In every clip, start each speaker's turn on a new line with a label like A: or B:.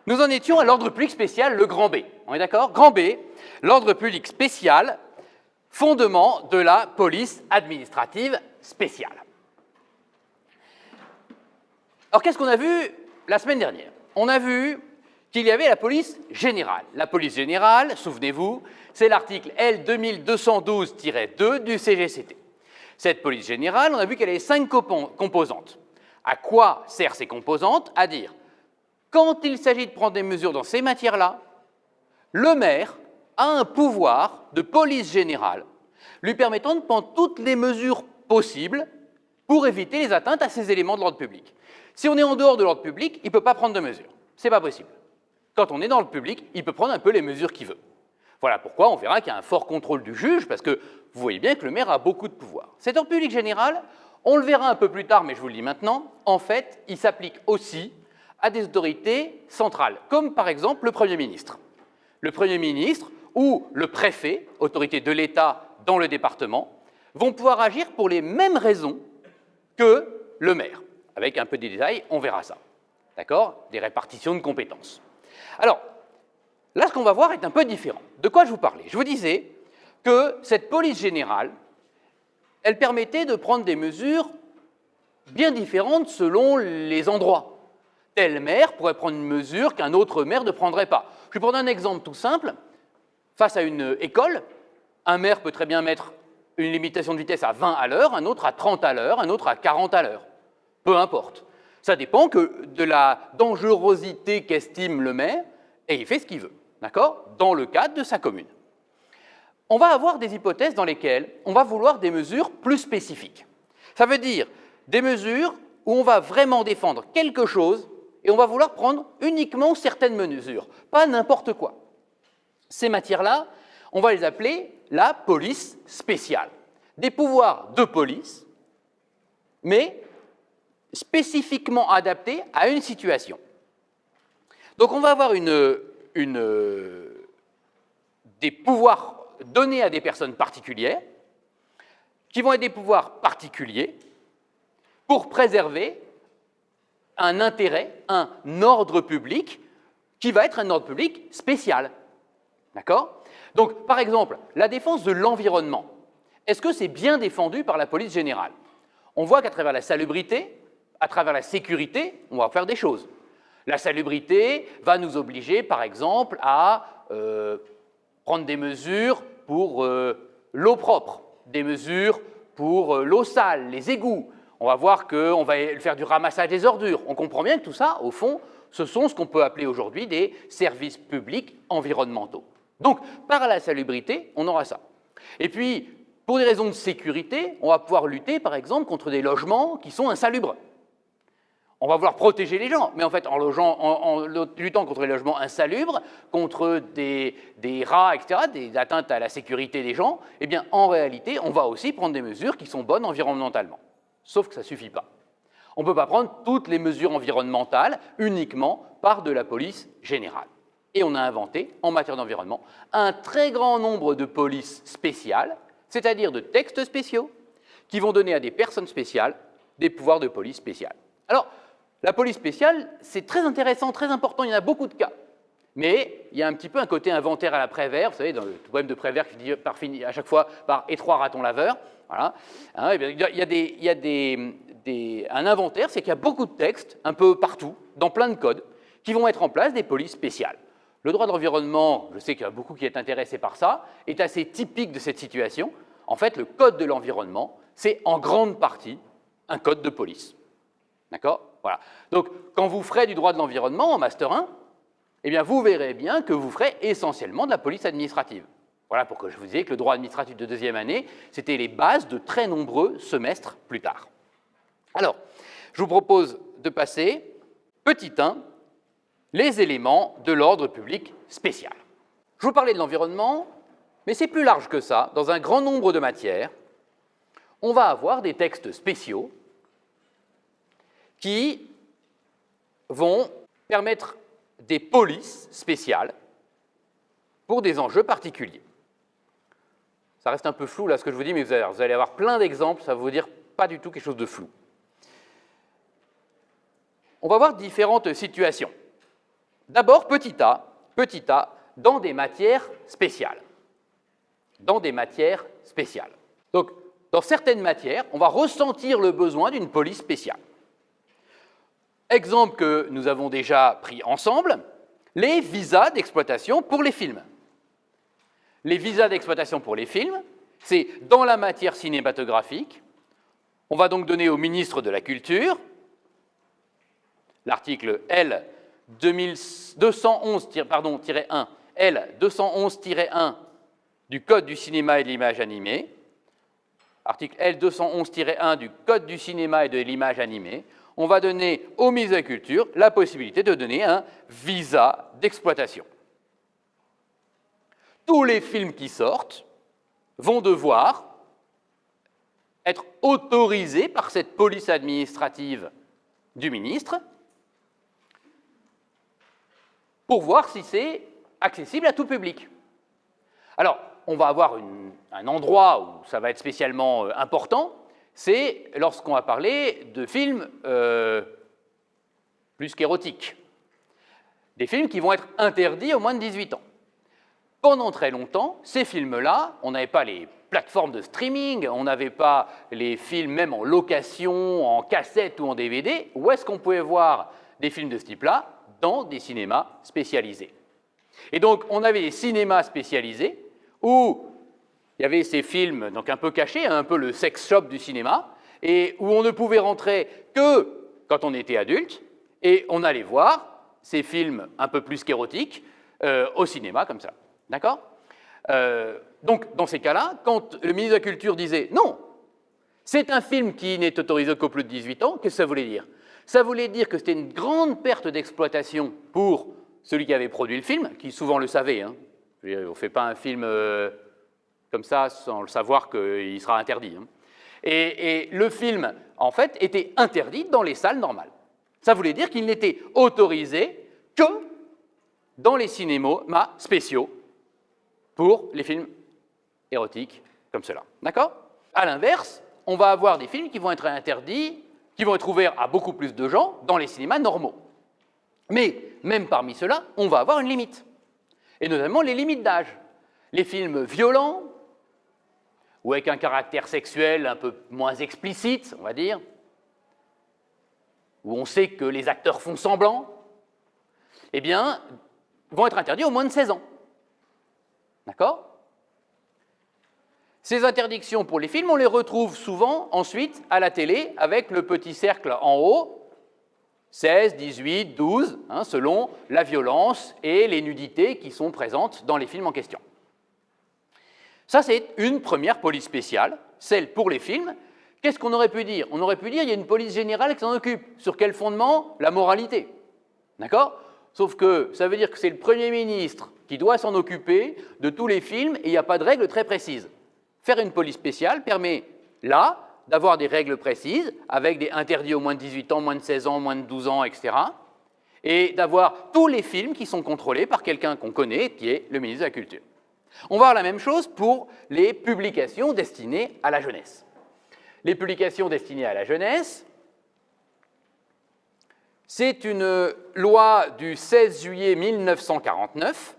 A: Nous en étions à l'ordre public spécial, le grand B. On est d'accord? Grand B, l'ordre public spécial, fondement de la police administrative spéciale. Alors, qu'est-ce qu'on a vu la semaine dernière? On a vu qu'il y avait la police générale. La police générale, souvenez-vous, c'est l'article L 2212-2 du CGCT. Cette police générale, on a vu qu'elle avait 5 composantes. À quoi servent ces composantes? À dire, quand il s'agit de prendre des mesures dans ces matières-là, le maire a un pouvoir de police générale lui permettant de prendre toutes les mesures possibles pour éviter les atteintes à ces éléments de l'ordre public. Si on est en dehors de l'ordre public, il ne peut pas prendre de mesures. Ce n'est pas possible. Quand on est dans le public, il peut prendre un peu les mesures qu'il veut. Voilà pourquoi on verra qu'il y a un fort contrôle du juge, parce que vous voyez bien que le maire a beaucoup de pouvoir. Cet ordre public général, on le verra un peu plus tard, mais je vous le dis maintenant, en fait, il s'applique aussi à des autorités centrales, comme par exemple le Premier ministre. Le Premier ministre ou le préfet, autorité de l'État dans le département, vont pouvoir agir pour les mêmes raisons que le maire. Avec un peu de détails, on verra ça. D'accord? Des répartitions de compétences. Alors, là, ce qu'on va voir est un peu différent. De quoi je vous parlais? Je vous disais que cette police générale, elle permettait de prendre des mesures bien différentes selon les endroits. Tel maire pourrait prendre une mesure qu'un autre maire ne prendrait pas. Je vais prendre un exemple tout simple. Face à une école, un maire peut très bien mettre une limitation de vitesse à 20 à l'heure, un autre à 30 à l'heure, un autre à 40 à l'heure. Peu importe. Ça dépend de la dangerosité qu'estime le maire, et il fait ce qu'il veut, d'accord? Dans le cadre de sa commune. On va avoir des hypothèses dans lesquelles on va vouloir des mesures plus spécifiques. Ça veut dire des mesures où on va vraiment défendre quelque chose et on va vouloir prendre uniquement certaines mesures, pas n'importe quoi. Ces matières-là, on va les appeler la police spéciale. Des pouvoirs de police, mais spécifiquement adaptés à une situation. Donc on va avoir des pouvoirs donnés à des personnes particulières, qui vont être des pouvoirs particuliers, pour préserver un intérêt, un ordre public, qui va être un ordre public spécial. D'accord? Donc, par exemple, la défense de l'environnement, est-ce que c'est bien défendu par la police générale? On voit qu'à travers la salubrité, à travers la sécurité, on va faire des choses. La salubrité va nous obliger, par exemple, à prendre des mesures pour l'eau propre, des mesures pour l'eau sale, les égouts. On va voir qu'on va faire du ramassage des ordures. On comprend bien que tout ça, au fond, ce sont ce qu'on peut appeler aujourd'hui des services publics environnementaux. Donc, par la salubrité, on aura ça. Et puis, pour des raisons de sécurité, on va pouvoir lutter, par exemple, contre des logements qui sont insalubres. On va vouloir protéger les gens, mais en fait, en luttant contre les logements insalubres, contre des rats, etc., des atteintes à la sécurité des gens, eh bien, en réalité, on va aussi prendre des mesures qui sont bonnes environnementalement. Sauf que ça ne suffit pas. On ne peut pas prendre toutes les mesures environnementales uniquement par de la police générale. Et on a inventé, en matière d'environnement, un très grand nombre de polices spéciales, c'est-à-dire de textes spéciaux, qui vont donner à des personnes spéciales des pouvoirs de police spéciale. Alors, la police spéciale, c'est très intéressant, très important, il y en a beaucoup de cas. Mais il y a un petit peu un côté inventaire à la Prévert, vous savez, dans le poème de Prévert qui finit à chaque fois par « étroit raton laveur ». Voilà. Hein, il y a un inventaire, c'est qu'il y a beaucoup de textes, un peu partout, dans plein de codes, qui vont mettre en place des polices spéciales. Le droit de l'environnement, je sais qu'il y a beaucoup qui est intéressé par ça, est assez typique de cette situation. En fait, le code de l'environnement, c'est en grande partie un code de police. D'accord? Voilà. Donc, quand vous ferez du droit de l'environnement en Master 1, eh bien, vous verrez bien que vous ferez essentiellement de la police administrative. Voilà pourquoi je vous disais que le droit administratif de deuxième année, c'était les bases de très nombreux semestres plus tard. Alors, je vous propose de passer, petit 1, les éléments de l'ordre public spécial. Je vous parlais de l'environnement, mais c'est plus large que ça. Dans un grand nombre de matières, on va avoir des textes spéciaux qui vont permettre des polices spéciales pour des enjeux particuliers. Ça reste un peu flou là ce que je vous dis, mais vous allez avoir plein d'exemples, ça va vous dire pas du tout quelque chose de flou. On va voir différentes situations. D'abord, petit a, dans des matières spéciales. Dans des matières spéciales. Donc, dans certaines matières, on va ressentir le besoin d'une police spéciale. Exemple que nous avons déjà pris ensemble, les visas d'exploitation pour les films. Les visas d'exploitation pour les films, c'est dans la matière cinématographique. On va donc donner au ministre de la Culture l'article L 211-1, L 211-1 du Code du cinéma et de l'image animée, article L 211-1 du Code du cinéma et de l'image animée, on va donner au ministre de la Culture la possibilité de donner un visa d'exploitation. Tous les films qui sortent vont devoir être autorisés par cette police administrative du ministre pour voir si c'est accessible à tout public. Alors, on va avoir un endroit où ça va être spécialement important, c'est lorsqu'on va parler de films plus qu'érotiques. Des films qui vont être interdits aux moins de 18 ans. Pendant très longtemps, ces films-là, on n'avait pas les plateformes de streaming, on n'avait pas les films même en location, en cassette ou en DVD. Où est-ce qu'on pouvait voir des films de ce type-là? Dans des cinémas spécialisés. Et donc, on avait des cinémas spécialisés où il y avait ces films donc un peu cachés, un peu le sex shop du cinéma, et où on ne pouvait rentrer que quand on était adulte, et on allait voir ces films un peu plus qu'érotiques au cinéma, comme ça. D'accord? Donc, dans ces cas-là, quand le ministre de la Culture disait « Non, c'est un film qui n'est autorisé qu'aux plus de 18 ans », qu'est-ce que ça voulait dire? Ça voulait dire que c'était une grande perte d'exploitation pour celui qui avait produit le film, qui souvent le savait. Hein. On ne fait pas un film comme ça sans le savoir qu'il sera interdit. Hein. Et le film, en fait, était interdit dans les salles normales. Ça voulait dire qu'il n'était autorisé que dans les cinémas spéciaux pour les films érotiques comme cela. D'accord? À l'inverse, on va avoir des films qui vont être interdits, qui vont être ouverts à beaucoup plus de gens dans les cinémas normaux. Mais même parmi ceux-là, on va avoir une limite. Et notamment les limites d'âge. Les films violents, ou avec un caractère sexuel un peu moins explicite, on va dire, où on sait que les acteurs font semblant, eh bien, vont être interdits aux moins de 16 ans. D'accord? Ces interdictions pour les films, on les retrouve souvent ensuite à la télé avec le petit cercle en haut, 16, 18, 12, hein, selon la violence et les nudités qui sont présentes dans les films en question. Ça, c'est une première police spéciale, celle pour les films. Qu'est-ce qu'on aurait pu dire? On aurait pu dire qu'il y a une police générale qui s'en occupe. Sur quel fondement? La moralité. D'accord? Sauf que ça veut dire que c'est le Premier ministre qui doit s'en occuper de tous les films et il n'y a pas de règles très précises. Faire une police spéciale permet, là, d'avoir des règles précises, avec des interdits aux moins de 18 ans, moins de 16 ans, moins de 12 ans, etc. Et d'avoir tous les films qui sont contrôlés par quelqu'un qu'on connaît, qui est le ministre de la Culture. On va voir la même chose pour les publications destinées à la jeunesse. Les publications destinées à la jeunesse, c'est une loi du 16 juillet 1949,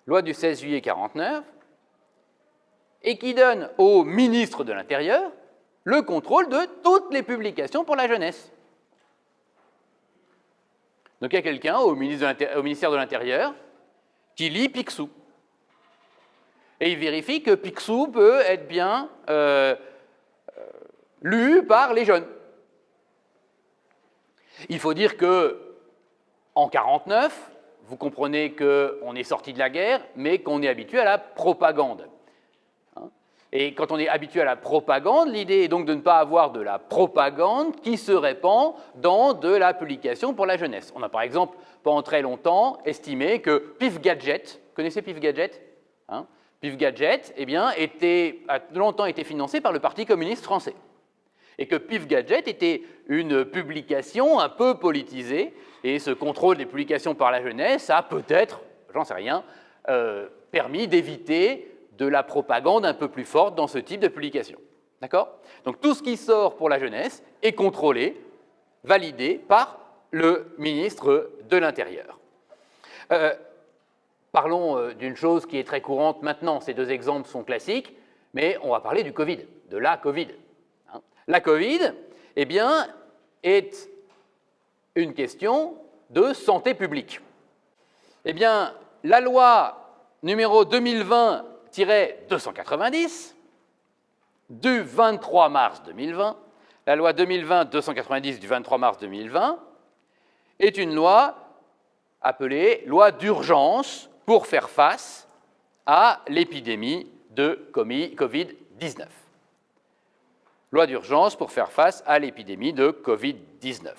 A: loi du 16 juillet 1949, et qui donne au ministre de l'Intérieur le contrôle de toutes les publications pour la jeunesse. Donc il y a quelqu'un au ministère de l'Intérieur qui lit Picsou. Et il vérifie que Picsou peut être bien lu par les jeunes. Il faut dire qu'en 1949, vous comprenez qu'on est sorti de la guerre, mais qu'on est habitué à la propagande. Et quand on est habitué à la propagande, l'idée est donc de ne pas avoir de la propagande qui se répand dans de la publication pour la jeunesse. On a par exemple, pendant très longtemps, estimé que Pif Gadget, vous connaissez Pif Gadget? Pif Gadget, eh bien, a longtemps été financé par le Parti communiste français. Et que Pif Gadget était une publication un peu politisée, et ce contrôle des publications par la jeunesse a peut-être, j'en sais rien, permis d'éviter de la propagande un peu plus forte dans ce type de publication. D'accord? Donc tout ce qui sort pour la jeunesse est contrôlé, validé par le ministre de l'Intérieur. Parlons d'une chose qui est très courante maintenant. Ces deux exemples sont classiques, mais on va parler du Covid, de la Covid. La Covid, eh bien, est une question de santé publique. Eh bien, la loi numéro 2020-290 du 23 mars 2020, la loi 2020-290 du 23 mars 2020, est une loi appelée loi d'urgence pour faire face à l'épidémie de Covid-19. Loi d'urgence pour faire face à l'épidémie de Covid-19.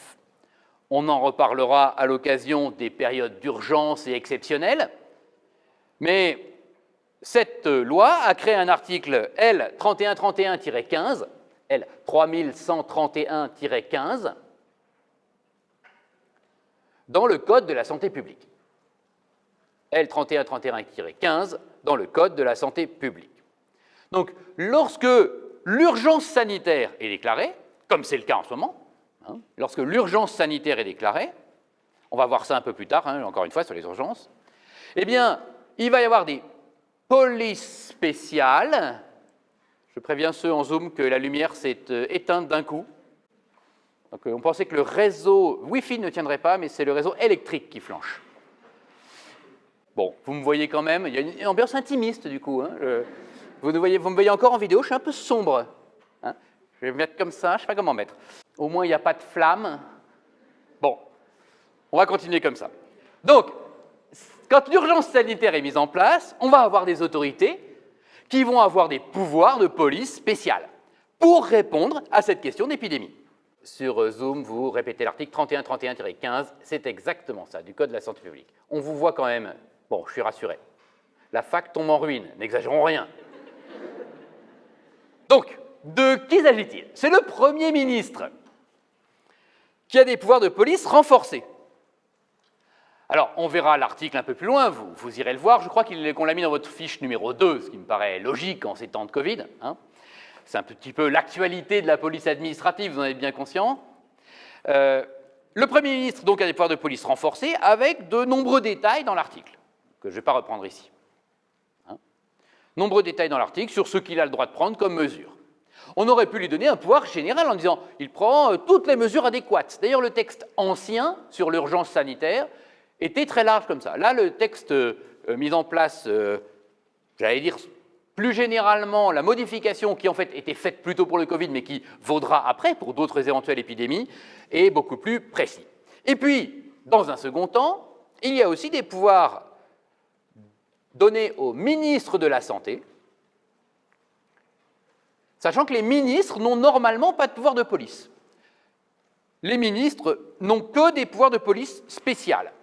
A: On en reparlera à l'occasion des périodes d'urgence et exceptionnelles, mais cette loi a créé un article L3131-15, L3131-15, dans le Code de la santé publique. L3131-15 dans le Code de la santé publique. Donc, lorsque l'urgence sanitaire est déclarée, comme c'est le cas en ce moment, lorsque l'urgence sanitaire est déclarée, on va voir ça un peu plus tard, encore une fois, sur les urgences, eh bien, il va y avoir des polices spéciales. Je préviens ceux en Zoom que la lumière s'est éteinte d'un coup. Donc, on pensait que le réseau Wi-Fi ne tiendrait pas, mais c'est le réseau électrique qui flanche. Bon, vous me voyez quand même, il y a une ambiance intimiste du coup. Vous me voyez encore en vidéo, je suis un peu sombre. Je vais me mettre comme ça, je ne sais pas comment mettre. Au moins, il n'y a pas de flamme. Bon, on va continuer comme ça. Donc, quand l'urgence sanitaire est mise en place, on va avoir des autorités qui vont avoir des pouvoirs de police spéciales pour répondre à cette question d'épidémie. Sur Zoom, vous répétez l'article 3131-15, c'est exactement ça, du Code de la santé publique. On vous voit quand même, bon, je suis rassuré. La fac tombe en ruine, n'exagérons rien. Donc, de qui s'agit-il? C'est le Premier ministre qui a des pouvoirs de police renforcés. Alors, on verra l'article un peu plus loin, vous irez le voir. Je crois qu'on l'a mis dans votre fiche numéro 2, ce qui me paraît logique en ces temps de Covid. C'est un petit peu l'actualité de la police administrative, vous en êtes bien conscient. Le Premier ministre donc, a des pouvoirs de police renforcés avec de nombreux détails dans l'article, que je ne vais pas reprendre ici. Nombreux détails dans l'article sur ce qu'il a le droit de prendre comme mesures. On aurait pu lui donner un pouvoir général en disant il prend toutes les mesures adéquates. D'ailleurs, le texte ancien sur l'urgence sanitaire était très large comme ça. Là, le texte mis en place, j'allais dire plus généralement, la modification qui en fait était faite plutôt pour le Covid, mais qui vaudra après pour d'autres éventuelles épidémies, est beaucoup plus précis. Et puis, dans un second temps, il y a aussi des pouvoirs donnés au ministre de la Santé, sachant que les ministres n'ont normalement pas de pouvoir de police. Les ministres n'ont que des pouvoirs de police spéciales.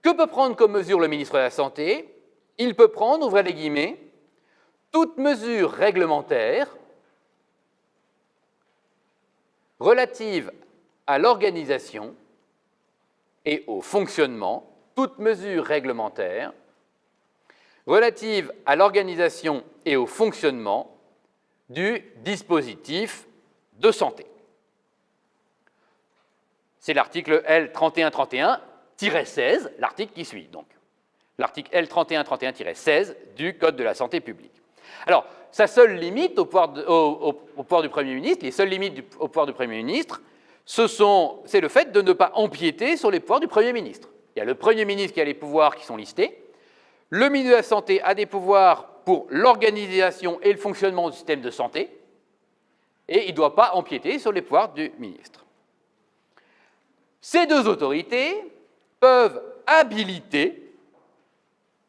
A: Que peut prendre comme mesure le ministre de la Santé? Il peut prendre, ouvrez les guillemets, toute mesure réglementaire relative à l'organisation et au fonctionnement, toute mesure réglementaire relative à l'organisation et au fonctionnement du dispositif de santé. C'est l'article L3131-16, l'article qui suit, donc. L'article L3131-16 du Code de la santé publique. Alors, sa seule limite au pouvoir du Premier ministre, les seules limites au pouvoir du Premier ministre, c'est le fait de ne pas empiéter sur les pouvoirs du Premier ministre. Il y a le Premier ministre qui a les pouvoirs qui sont listés, le ministre de la Santé a des pouvoirs pour l'organisation et le fonctionnement du système de santé, et il ne doit pas empiéter sur les pouvoirs du ministre. Ces deux autorités peuvent habiliter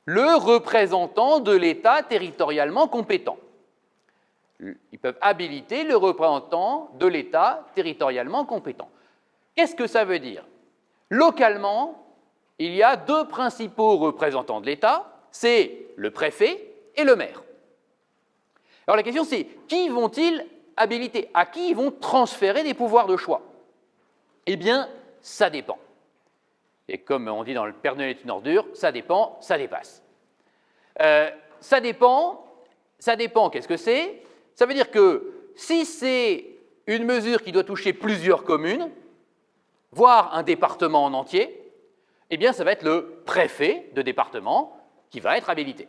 A: le représentant de l'État territorialement compétent. Ils peuvent habiliter le représentant de l'État territorialement compétent. Qu'est-ce que ça veut dire? Localement, il y a deux principaux représentants de l'État, c'est le préfet et le maire. Alors la question c'est, qui vont-ils habiliter? À qui ils vont transférer des pouvoirs de choix? Eh bien, ça dépend. Et comme on dit dans le Père Noël est une ordure, ça dépend, ça dépasse. Ça dépend, qu'est-ce que c'est? Ça veut dire que si c'est une mesure qui doit toucher plusieurs communes, voire un département en entier, eh bien, ça va être le préfet de département qui va être habilité.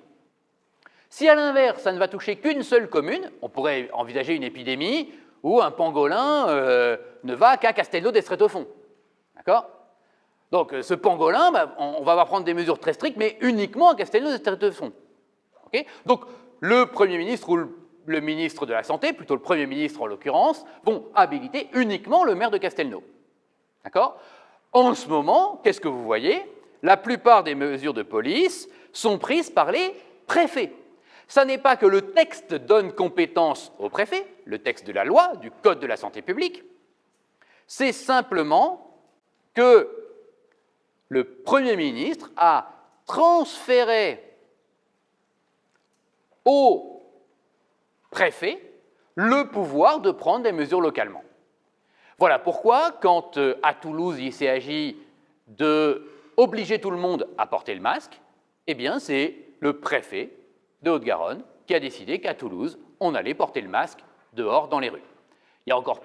A: Si à l'inverse, ça ne va toucher qu'une seule commune, on pourrait envisager une épidémie où un pangolin ne va qu'à Castelnau d'Estrétofont. D'accord? Donc, ce pangolin, on va prendre des mesures très strictes, mais uniquement à Castelnau d'Estrétofont. Okay? Donc, le Premier ministre ou le ministre de la Santé, plutôt le Premier ministre en l'occurrence, vont habiliter uniquement le maire de Castelnau. D'accord? En ce moment, qu'est-ce que vous voyez? La plupart des mesures de police sont prises par les préfets. Ça n'est pas que le texte donne compétence au préfet, le texte de la loi, du Code de la santé publique, c'est simplement que le Premier ministre a transféré au préfet le pouvoir de prendre des mesures localement. Voilà pourquoi, quand à Toulouse il s'est agi d'obliger tout le monde à porter le masque, eh bien c'est le préfet de Haute-Garonne qui a décidé qu'à Toulouse, on allait porter le masque dehors dans les rues. Il y a encore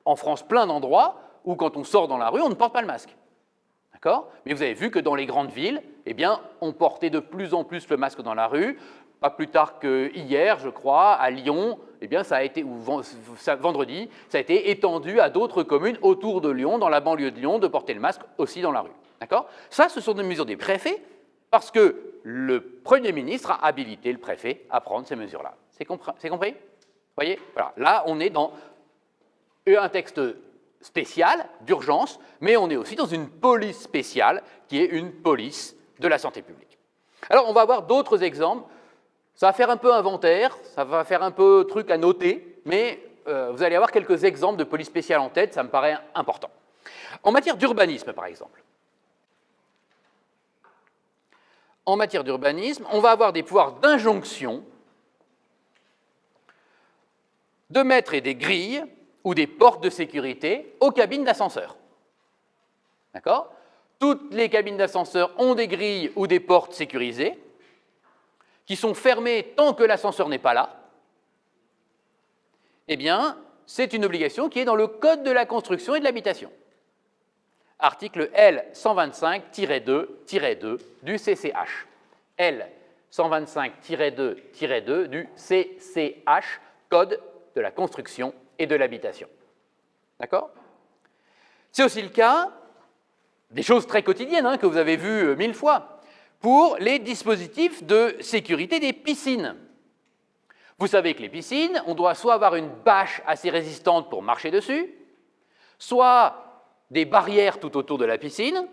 A: en France plein d'endroits où quand on sort dans la rue, on ne porte pas le masque. D'accord? Mais vous avez vu que dans les grandes villes, eh bien, on portait de plus en plus le masque dans la rue. Pas plus tard que hier, je crois, à Lyon, eh bien, ça a été, ou vendredi, ça a été étendu à d'autres communes autour de Lyon, dans la banlieue de Lyon, de porter le masque aussi dans la rue. D'accord? Ça, ce sont des mesures des préfets, parce que le Premier ministre a habilité le préfet à prendre ces mesures-là. C'est compris? Vous voyez? Voilà. Là, on est dans un texte spécial, d'urgence, mais on est aussi dans une police spéciale, qui est une police de la santé publique. Alors, on va avoir d'autres exemples. Ça va faire un peu inventaire, ça va faire un peu truc à noter, mais vous allez avoir quelques exemples de police spéciale en tête, ça me paraît important. En matière d'urbanisme, par exemple. En matière d'urbanisme, on va avoir des pouvoirs d'injonction de mettre des grilles ou des portes de sécurité aux cabines d'ascenseur. D'accord? Toutes les cabines d'ascenseur ont des grilles ou des portes sécurisées qui sont fermées tant que l'ascenseur n'est pas là. Eh bien, c'est une obligation qui est dans le Code de la construction et de l'habitation. Article L125-2-2 du CCH. L125-2-2 du CCH, Code de la construction et de l'habitation. D'accord? C'est aussi le cas des choses très quotidiennes que vous avez vues 1000 fois pour les dispositifs de sécurité des piscines. Vous savez que les piscines, on doit soit avoir une bâche assez résistante pour marcher dessus, soit des barrières tout autour de la piscine,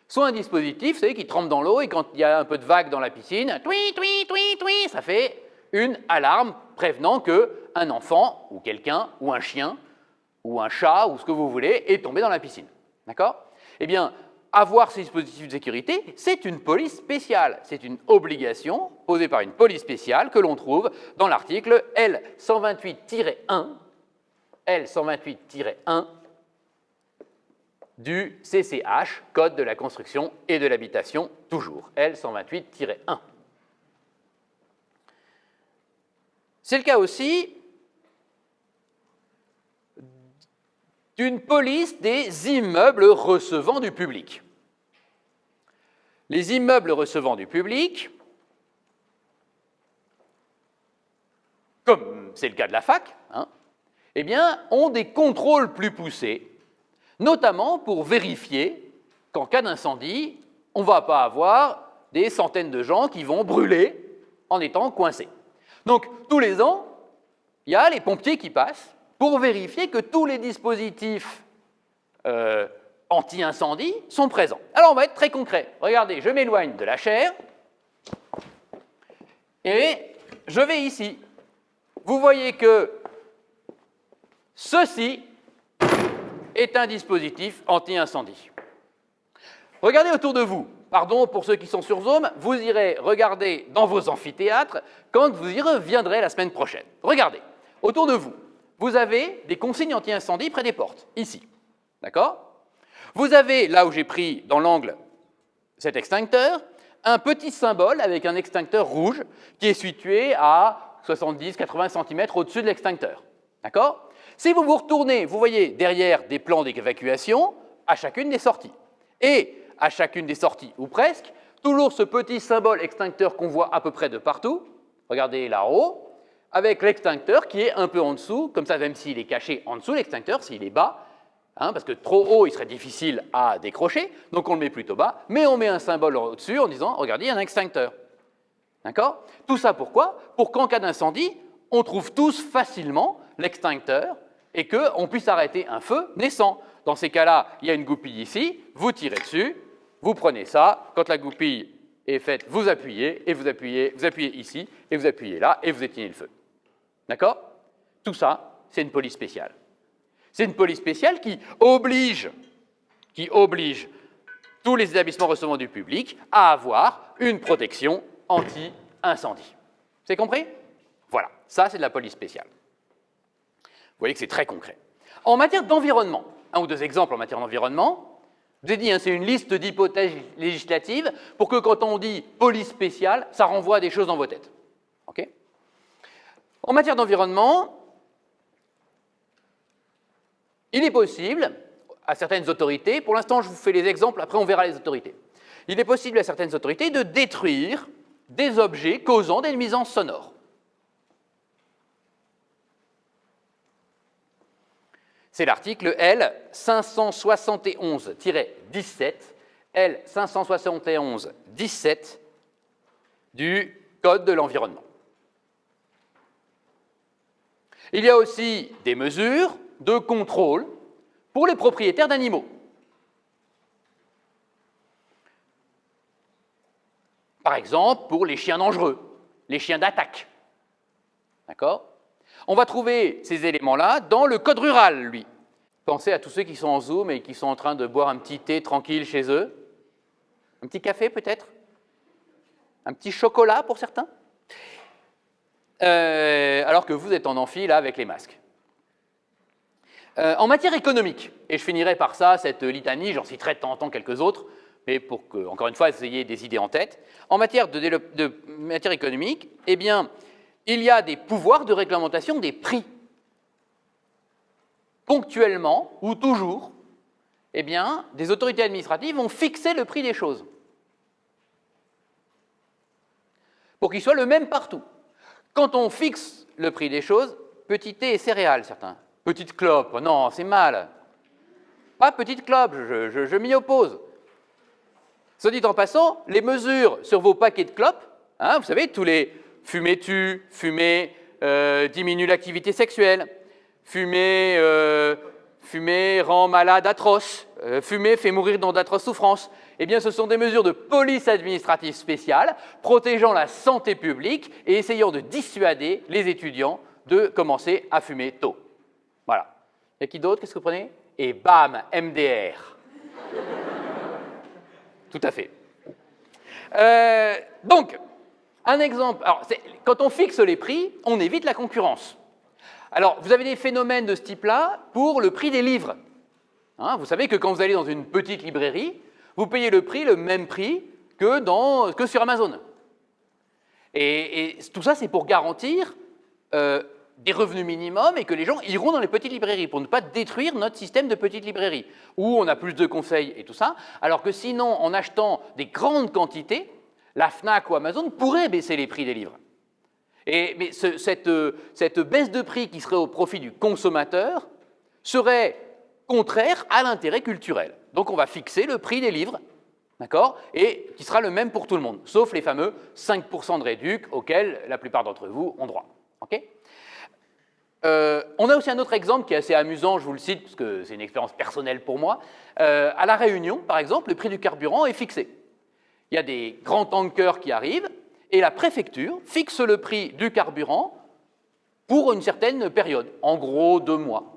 A: soit un dispositif, vous savez, qui trempe dans l'eau et quand il y a un peu de vague dans la piscine, tui, tui, tui, tui, ça fait une alarme prévenant qu'un enfant ou quelqu'un ou un chien ou un chat ou ce que vous voulez est tombé dans la piscine. D'accord? Eh bien, avoir ces dispositifs de sécurité, c'est une police spéciale. C'est une obligation posée par une police spéciale que l'on trouve dans l'article L128-1 du CCH, Code de la construction et de l'habitation, toujours, L128-1. C'est le cas aussi d'une police des immeubles recevant du public. Les immeubles recevant du public, comme c'est le cas de la fac, eh bien, ont des contrôles plus poussés, notamment pour vérifier qu'en cas d'incendie, on ne va pas avoir des centaines de gens qui vont brûler en étant coincés. Donc, tous les ans, il y a les pompiers qui passent pour vérifier que tous les dispositifs anti-incendie sont présents. Alors, on va être très concret. Regardez, je m'éloigne de la chaire et je vais ici. Vous voyez que ceci est un dispositif anti-incendie. Regardez autour de vous. Pardon pour ceux qui sont sur Zoom, vous irez regarder dans vos amphithéâtres quand vous y reviendrez la semaine prochaine. Regardez, autour de vous, vous avez des consignes anti-incendie près des portes, ici. D'accord? Vous avez, là où j'ai pris dans l'angle cet extincteur, un petit symbole avec un extincteur rouge qui est situé à 70-80 cm au-dessus de l'extincteur. D'accord? Si vous vous retournez, vous voyez derrière des plans d'évacuation à chacune des sorties. Et à chacune des sorties, ou presque, toujours ce petit symbole extincteur qu'on voit à peu près de partout. Regardez là en haut, avec l'extincteur qui est un peu en dessous, comme ça, même s'il est caché en dessous, l'extincteur, s'il est bas, parce que trop haut, il serait difficile à décrocher, donc on le met plutôt bas, mais on met un symbole au-dessus en disant, regardez, il y a un extincteur. D'accord? Tout ça pourquoi? Pour qu'en cas d'incendie, on trouve tous facilement l'extincteur et qu'on puisse arrêter un feu naissant. Dans ces cas-là, il y a une goupille ici, vous tirez dessus, vous prenez ça, quand la goupille est faite, vous appuyez, et vous appuyez ici, et vous appuyez là, et vous éteignez le feu. D'accord? Tout ça, c'est une police spéciale. C'est une police spéciale qui oblige tous les établissements recevant du public à avoir une protection anti-incendie. C'est compris? Voilà, ça c'est de la police spéciale. Vous voyez que c'est très concret. En matière d'environnement, un ou deux exemples en matière d'environnement, je vous ai dit, c'est une liste d'hypothèses législatives pour que quand on dit police spéciale, ça renvoie à des choses dans vos têtes. Okay? En matière d'environnement, il est possible à certaines autorités, pour l'instant je vous fais les exemples, après on verra les autorités, il est possible à certaines autorités de détruire des objets causant des nuisances sonores. C'est l'article L571-17, L571-17 du Code de l'environnement. Il y a aussi des mesures de contrôle pour les propriétaires d'animaux. Par exemple, pour les chiens dangereux, les chiens d'attaque. D'accord? On va trouver ces éléments-là dans le code rural, lui. Pensez à tous ceux qui sont en Zoom et qui sont en train de boire un petit thé tranquille chez eux. Un petit café, peut-être? Un petit chocolat, pour certains? Alors que vous êtes en amphi, là, avec les masques. En matière économique, et je finirai par ça, cette litanie, j'en citerai de temps en temps quelques autres, mais pour que, encore une fois, vous ayez des idées en tête. En matière de matière économique, eh bien, il y a des pouvoirs de réglementation des prix. Ponctuellement, ou toujours, eh bien, des autorités administratives vont fixer le prix des choses. Pour qu'il soit le même partout. Quand on fixe le prix des choses, petit thé et céréales, certains. Petite clope, non, c'est mal. Pas petite clope, je m'y oppose. Soit dit en passant, les mesures sur vos paquets de clopes, vous savez, tous les fumer tue, fumer diminue l'activité sexuelle, fumer rend malade atroce, fumer fait mourir dans d'atroces souffrances, eh bien ce sont des mesures de police administrative spéciale protégeant la santé publique et essayant de dissuader les étudiants de commencer à fumer tôt. Voilà. Il y a qui d'autre? Qu'est-ce que vous prenez? Et bam, MDR. Tout à fait. Donc, un exemple. Alors, quand on fixe les prix, on évite la concurrence. Alors, vous avez des phénomènes de ce type-là pour le prix des livres. Vous savez que quand vous allez dans une petite librairie, vous payez le même prix que sur Amazon. Et tout ça, c'est pour garantir des revenus minimums et que les gens iront dans les petites librairies pour ne pas détruire notre système de petites librairies où on a plus de conseils et tout ça, alors que sinon, en achetant des grandes quantités, la Fnac ou Amazon pourrait baisser les prix des livres. Mais cette baisse de prix qui serait au profit du consommateur serait contraire à l'intérêt culturel. Donc on va fixer le prix des livres, d'accord, et qui sera le même pour tout le monde, sauf les fameux 5% de réduc auxquels la plupart d'entre vous ont droit. Okay? On a aussi un autre exemple qui est assez amusant, je vous le cite parce que c'est une expérience personnelle pour moi. À La Réunion, par exemple, le prix du carburant est fixé. Il y a des grands tankers qui arrivent et la préfecture fixe le prix du carburant pour une certaine période, en gros 2 mois.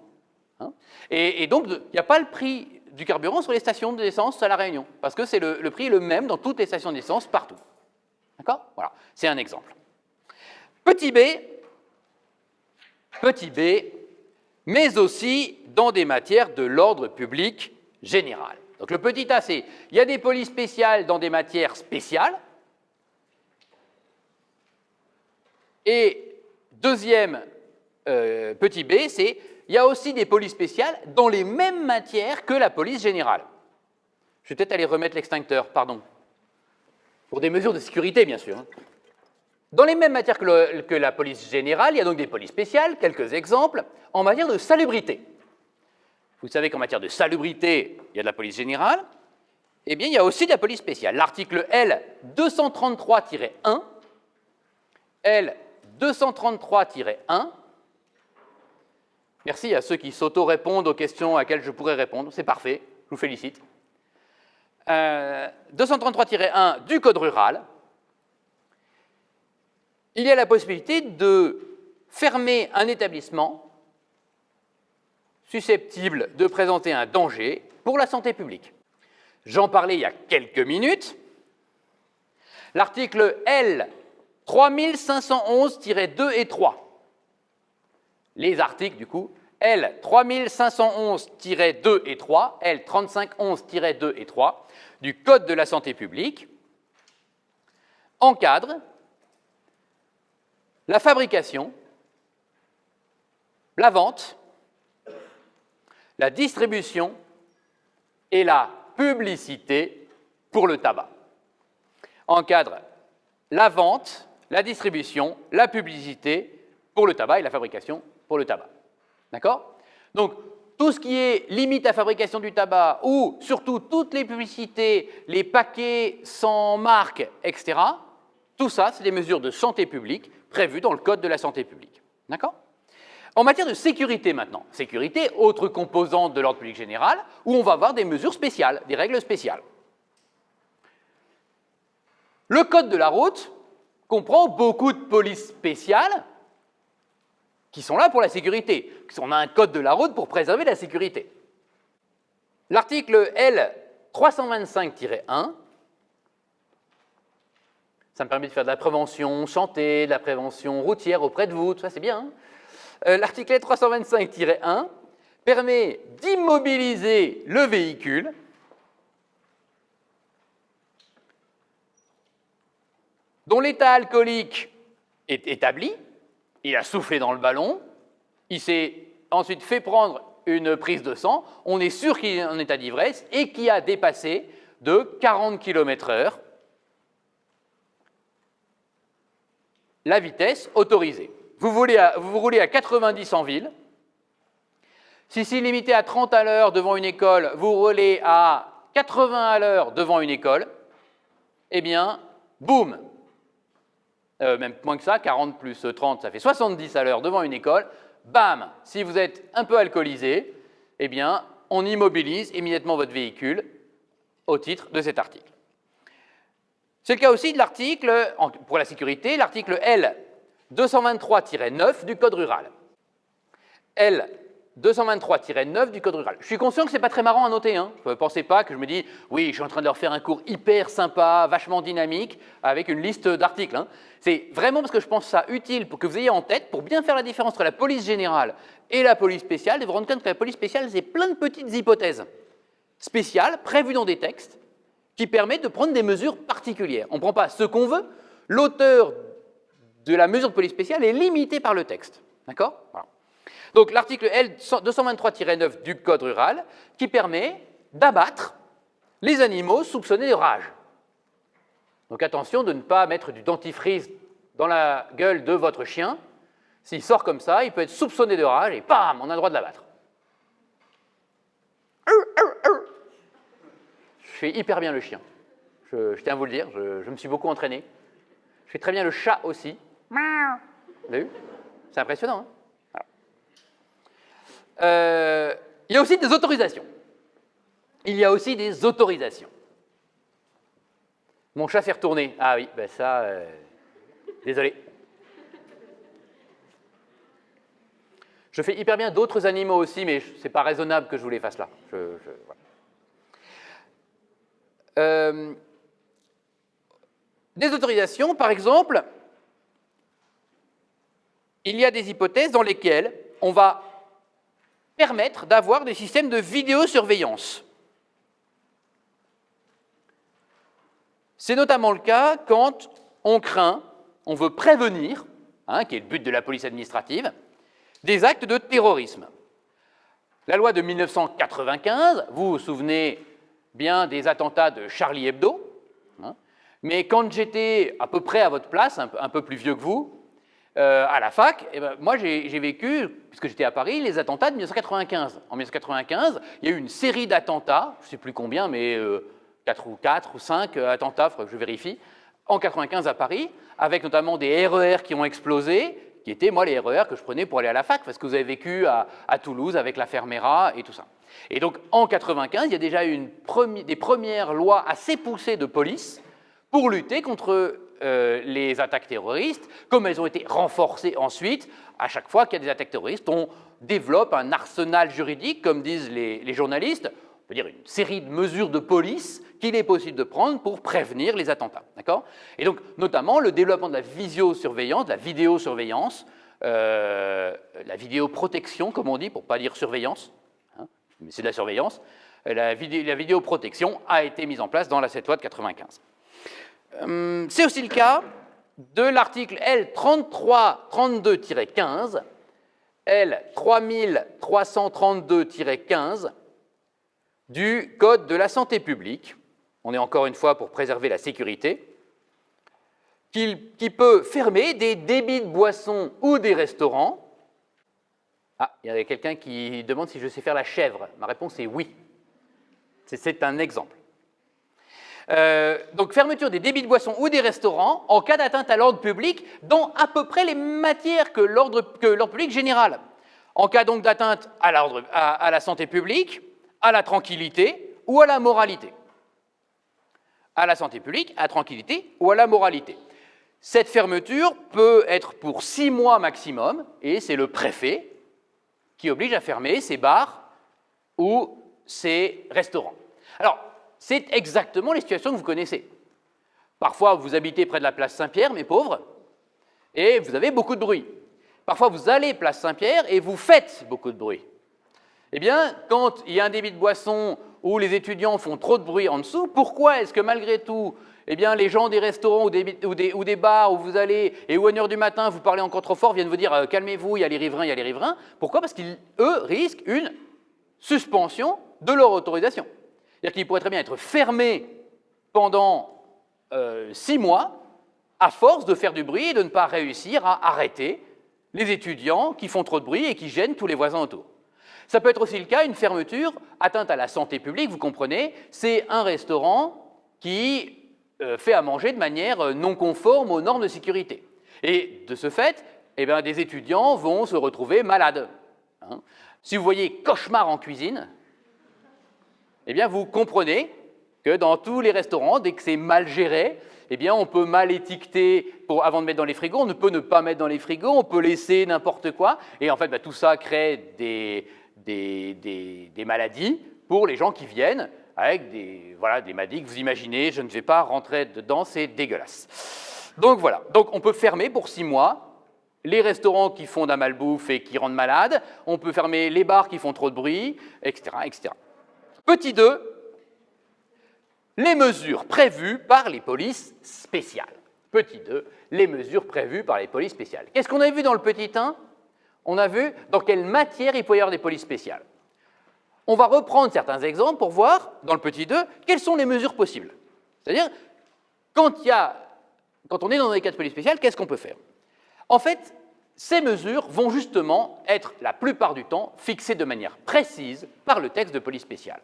A: Et donc, il n'y a pas le prix du carburant sur les stations d'essence à La Réunion, parce que c'est le prix le même dans toutes les stations d'essence partout. D'accord? Voilà, c'est un exemple. Petit b, mais aussi dans des matières de l'ordre public général. Donc le petit a, c'est, il y a des polices spéciales dans des matières spéciales. Et deuxième petit b, c'est il y a aussi des polices spéciales dans les mêmes matières que la police générale. Je vais peut-être aller remettre l'extincteur, pardon. Pour des mesures de sécurité, bien sûr. Dans les mêmes matières que la police générale, il y a donc des polices spéciales, quelques exemples, en matière de salubrité. Vous savez qu'en matière de salubrité, il y a de la police générale, eh bien, il y a aussi de la police spéciale. L'article L 233-1, L 233-1, merci à ceux qui s'auto-répondent aux questions à laquelle je pourrais répondre, c'est parfait, je vous félicite. 233-1 du Code rural, il y a la possibilité de fermer un établissement susceptible de présenter un danger pour la santé publique. J'en parlais il y a quelques minutes. L'article L 3511-2 et 3. Les articles, du coup, L 3511-2 et 3, L 3511-2 et 3 du Code de la santé publique encadrent la fabrication, la vente, la distribution et la publicité pour le tabac. Encadre la vente, la distribution, la publicité pour le tabac et la fabrication pour le tabac. D'accord? Donc, tout ce qui est limite à fabrication du tabac ou surtout toutes les publicités, les paquets sans marque, etc., tout ça, c'est des mesures de santé publique prévues dans le Code de la santé publique. D'accord? En matière de sécurité maintenant, sécurité, autre composante de l'ordre public général, où on va avoir des mesures spéciales, des règles spéciales. Le Code de la route comprend beaucoup de polices spéciales qui sont là pour la sécurité. On a un Code de la route pour préserver la sécurité. L'article L 325-1, ça me permet de faire de la prévention santé, de la prévention routière auprès de vous, tout ça c'est bien. L'article L 325-1 permet d'immobiliser le véhicule dont l'état alcoolique est établi, il a soufflé dans le ballon, il s'est ensuite fait prendre une prise de sang, on est sûr qu'il est en état d'ivresse et qu'il a dépassé de 40 km/h la vitesse autorisée. Vous roulez à 90 en ville. Si c'est limité à 30 à l'heure devant une école, vous roulez à 80 à l'heure devant une école, eh bien, boum, même moins que ça, 40 plus 30, ça fait 70 à l'heure devant une école, bam, si vous êtes un peu alcoolisé, eh bien, on immobilise immédiatement votre véhicule au titre de cet article. C'est le cas aussi de l'article, pour la sécurité, l'article L 223-9 du Code rural. L 223-9 du Code rural. Je suis conscient que ce n'est pas très marrant à noter. Hein. Ne pensez pas que je me dis, oui, je suis en train de leur faire un cours hyper sympa, vachement dynamique, avec une liste d'articles. Hein. C'est vraiment parce que je pense ça utile pour que vous ayez en tête, pour bien faire la différence entre la police générale et la police spéciale, de vous rendre compte que la police spéciale, c'est plein de petites hypothèses spéciales, prévues dans des textes, qui permettent de prendre des mesures particulières. On ne prend pas ce qu'on veut, l'auteur de la mesure de police spéciale est limité par le texte. D'accord ? Voilà. Donc l'article L 223-9 du Code rural qui permet d'abattre les animaux soupçonnés de rage. Donc attention de ne pas mettre du dentifrice dans la gueule de votre chien. S'il sort comme ça, il peut être soupçonné de rage et bam, on a le droit de l'abattre. Je fais hyper bien le chien. Je tiens à vous le dire, je me suis beaucoup entraîné. Je fais très bien le chat aussi. Vous avez vu ? C'est impressionnant. Hein ? Il y a aussi des autorisations. Mon chat s'est retourné. Ah oui, ben ça, désolé. Je fais hyper bien d'autres animaux aussi, mais ce n'est pas raisonnable que je vous les fasse là. Voilà. Des autorisations, par exemple, il y a des hypothèses dans lesquelles on va permettre d'avoir des systèmes de vidéosurveillance. C'est notamment le cas quand on craint, on veut prévenir, qui est le but de la police administrative, des actes de terrorisme. La loi de 1995, vous vous souvenez bien des attentats de Charlie Hebdo, hein, mais quand j'étais à peu près à votre place, un peu plus vieux que vous, à la fac, eh ben, moi j'ai vécu, puisque j'étais à Paris, les attentats de 1995. En 1995, il y a eu une série d'attentats, je ne sais plus combien, mais 4 ou 5 attentats, il faudrait que je vérifie, en 1995 à Paris, avec notamment des RER qui ont explosé, qui étaient, moi, les RER que je prenais pour aller à la fac, parce que vous avez vécu à Toulouse avec l'affaire Mera et tout ça. Et donc, en 1995, il y a déjà eu des premières lois assez poussées de police pour lutter contre les attaques terroristes, comme elles ont été renforcées ensuite. À chaque fois qu'il y a des attaques terroristes, on développe un arsenal juridique, comme disent les journalistes, on peut dire une série de mesures de police qu'il est possible de prendre pour prévenir les attentats. D'accord ? Et donc, notamment, le développement de la visiosurveillance, de la vidéosurveillance, la vidéoprotection, comme on dit, pour ne pas dire surveillance, hein, mais c'est de la surveillance, la vidéoprotection a été mise en place dans cette loi de 1995. C'est aussi le cas de l'article L3332-15, L3332-15 du Code de la santé publique, on est encore une fois pour préserver la sécurité, qui peut fermer des débits de boissons ou des restaurants. Ah, il y a quelqu'un qui demande si je sais faire la chèvre. Ma réponse est oui. C'est un exemple. Donc, fermeture des débits de boissons ou des restaurants en cas d'atteinte à l'ordre public dans à peu près les matières que l'ordre public général. En cas donc d'atteinte à la santé publique, à la tranquillité ou à la moralité. À la santé publique, à la tranquillité ou à la moralité. Cette fermeture peut être pour 6 mois maximum, et c'est le préfet qui oblige à fermer ces bars ou ces restaurants. Alors, c'est exactement les situations que vous connaissez. Parfois, vous habitez près de la place Saint-Pierre, mes pauvres, et vous avez beaucoup de bruit. Parfois, vous allez place Saint-Pierre et vous faites beaucoup de bruit. Eh bien, quand il y a un débit de boisson où les étudiants font trop de bruit en dessous, pourquoi est-ce que malgré tout, eh bien, les gens des restaurants ou des bars où vous allez et où à 1h du matin vous parlez encore trop fort viennent vous dire calmez-vous, il y a les riverains, il y a les riverains. Pourquoi ? Parce qu'eux risquent une suspension de leur autorisation. C'est-à-dire qu'ils pourraient très bien être fermés pendant 6 mois à force de faire du bruit et de ne pas réussir à arrêter les étudiants qui font trop de bruit et qui gênent tous les voisins autour. Ça peut être aussi le cas, une fermeture atteinte à la santé publique, vous comprenez, c'est un restaurant qui fait à manger de manière non conforme aux normes de sécurité. Et de ce fait, eh bien, des étudiants vont se retrouver malades. Hein. Si vous voyez cauchemar en cuisine, eh bien, vous comprenez que dans tous les restaurants, dès que c'est mal géré, eh bien, on peut mal étiqueter avant de mettre dans les frigos, on ne peut ne pas mettre dans les frigos, on peut laisser n'importe quoi, et en fait, tout ça crée des maladies pour les gens qui viennent avec des maladies que vous imaginez, je ne vais pas rentrer dedans, c'est dégueulasse. Donc voilà, donc on peut fermer pour 6 mois les restaurants qui font de la malbouffe et qui rendent malades, on peut fermer les bars qui font trop de bruit, etc., etc. Petit 2, les mesures prévues par les polices spéciales. Petit 2, les mesures prévues par les polices spéciales. Qu'est-ce qu'on a vu dans le petit 1 ? On a vu dans quelle matière il peut y avoir des polices spéciales. On va reprendre certains exemples pour voir, dans le petit 2, quelles sont les mesures possibles. C'est-à-dire, quand on est dans des cas de police spéciale, qu'est-ce qu'on peut faire ? En fait, ces mesures vont justement être, la plupart du temps, fixées de manière précise par le texte de police spéciale.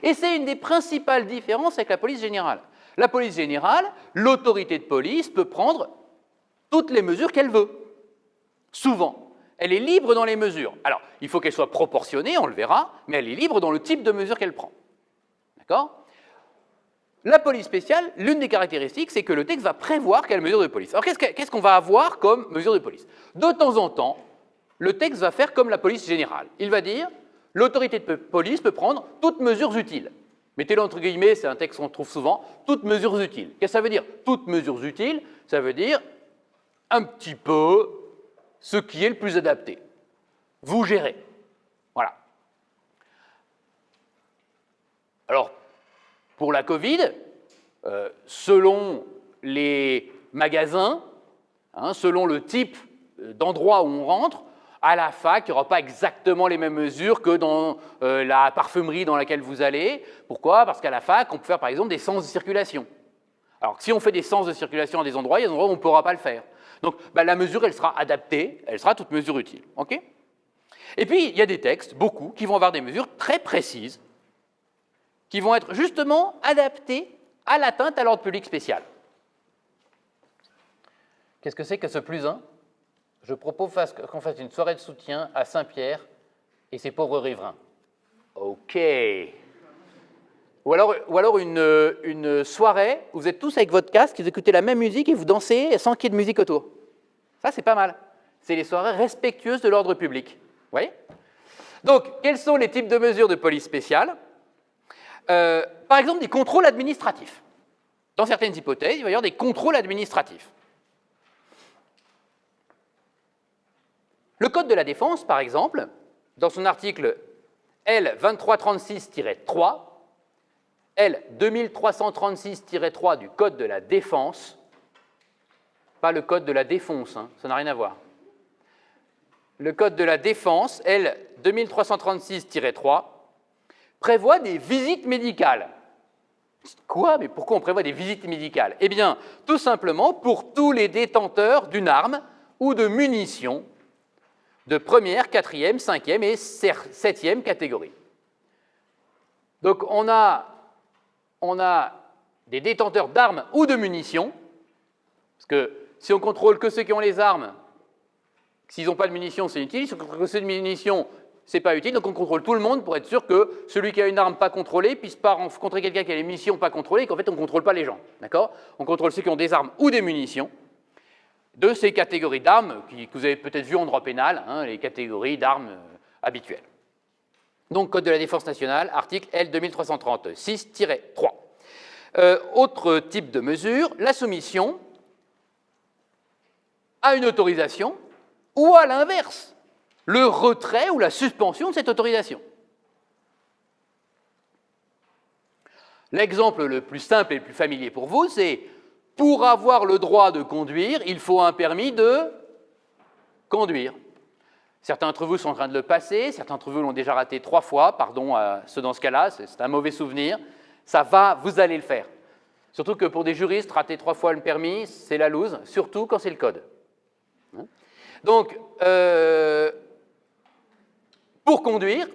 A: Et c'est une des principales différences avec la police générale. La police générale, l'autorité de police peut prendre toutes les mesures qu'elle veut. Souvent. Elle est libre dans les mesures. Alors, il faut qu'elle soit proportionnée, on le verra, mais elle est libre dans le type de mesure qu'elle prend. D'accord ? La police spéciale, l'une des caractéristiques, c'est que le texte va prévoir quelle mesure de police. Alors, qu'est-ce qu'on va avoir comme mesure de police ? De temps en temps, le texte va faire comme la police générale. Il va dire, l'autorité de police peut prendre toutes mesures utiles. Mettez-le entre guillemets, c'est un texte qu'on trouve souvent, toutes mesures utiles. Qu'est-ce que ça veut dire ? Toutes mesures utiles, ça veut dire un petit peu ce qui est le plus adapté. Vous gérez. Voilà. Alors, pour la Covid, selon les magasins, selon le type d'endroit où on rentre, À la fac, il n'y aura pas exactement les mêmes mesures que dans la parfumerie dans laquelle vous allez. Pourquoi? Parce qu'à la fac, on peut faire par exemple des sens de circulation. Alors si on fait des sens de circulation à des endroits, il y a des endroits où on ne pourra pas le faire. Donc la mesure, elle sera adaptée, elle sera toute mesure utile. Okay? Et puis, il y a des textes, beaucoup, qui vont avoir des mesures très précises, qui vont être justement adaptées à l'atteinte à l'ordre public spécial. Qu'est-ce que c'est que ce plus 1? Je propose qu'on fasse une soirée de soutien à Saint-Pierre et ses pauvres riverains. OK. Ou alors une soirée où vous êtes tous avec votre casque, vous écoutez la même musique et vous dansez sans qu'il y ait de musique autour. Ça, c'est pas mal. C'est les soirées respectueuses de l'ordre public. Vous voyez? Donc, quels sont les types de mesures de police spéciale? Par exemple, des contrôles administratifs. Dans certaines hypothèses, il va y avoir des contrôles administratifs. Le Code de la défense, par exemple, dans son article L 2336-3, L 2336-3 du Code de la défense, pas le Code de la défonce, hein, ça n'a rien à voir. Le Code de la défense, L 2336-3, prévoit des visites médicales. Quoi? Mais pourquoi on prévoit des visites médicales? Eh bien, tout simplement pour tous les détenteurs d'une arme ou de munitions de première, quatrième, cinquième et septième catégorie. Donc, on a des détenteurs d'armes ou de munitions, parce que si on contrôle que ceux qui ont les armes, s'ils n'ont pas de munitions, c'est utile. Si on contrôle que ceux de munitions, c'est pas utile. Donc, on contrôle tout le monde pour être sûr que celui qui a une arme pas contrôlée puisse pas rencontrer quelqu'un qui a les munitions pas contrôlées et qu'en fait, on ne contrôle pas les gens. D'accord? On contrôle ceux qui ont des armes ou des munitions de ces catégories d'armes que vous avez peut-être vues en droit pénal, hein, les catégories d'armes habituelles. Donc, Code de la défense nationale, article L 2336-3. Autre type de mesure, la soumission à une autorisation ou à l'inverse, le retrait ou la suspension de cette autorisation. L'exemple le plus simple et le plus familier pour vous, c'est pour avoir le droit de conduire, il faut un permis de conduire. Certains d'entre vous sont en train de le passer, certains d'entre vous l'ont déjà raté 3 fois, pardon à ceux dans ce cas-là, c'est un mauvais souvenir. Ça va, vous allez le faire. Surtout que pour des juristes, rater 3 fois le permis, c'est la loose, surtout quand c'est le code. Donc, pour conduire,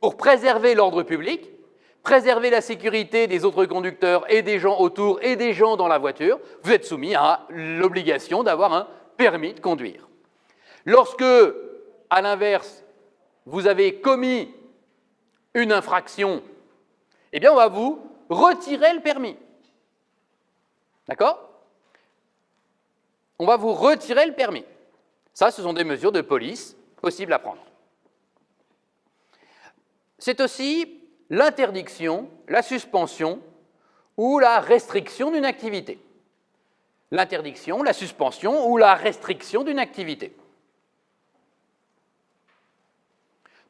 A: pour préserver l'ordre public, préserver la sécurité des autres conducteurs et des gens autour et des gens dans la voiture, vous êtes soumis à l'obligation d'avoir un permis de conduire. Lorsque, à l'inverse, vous avez commis une infraction, eh bien, on va vous retirer le permis. D'accord? On va vous retirer le permis. Ça, ce sont des mesures de police possibles à prendre. C'est aussi l'interdiction, la suspension ou la restriction d'une activité. L'interdiction, la suspension ou la restriction d'une activité.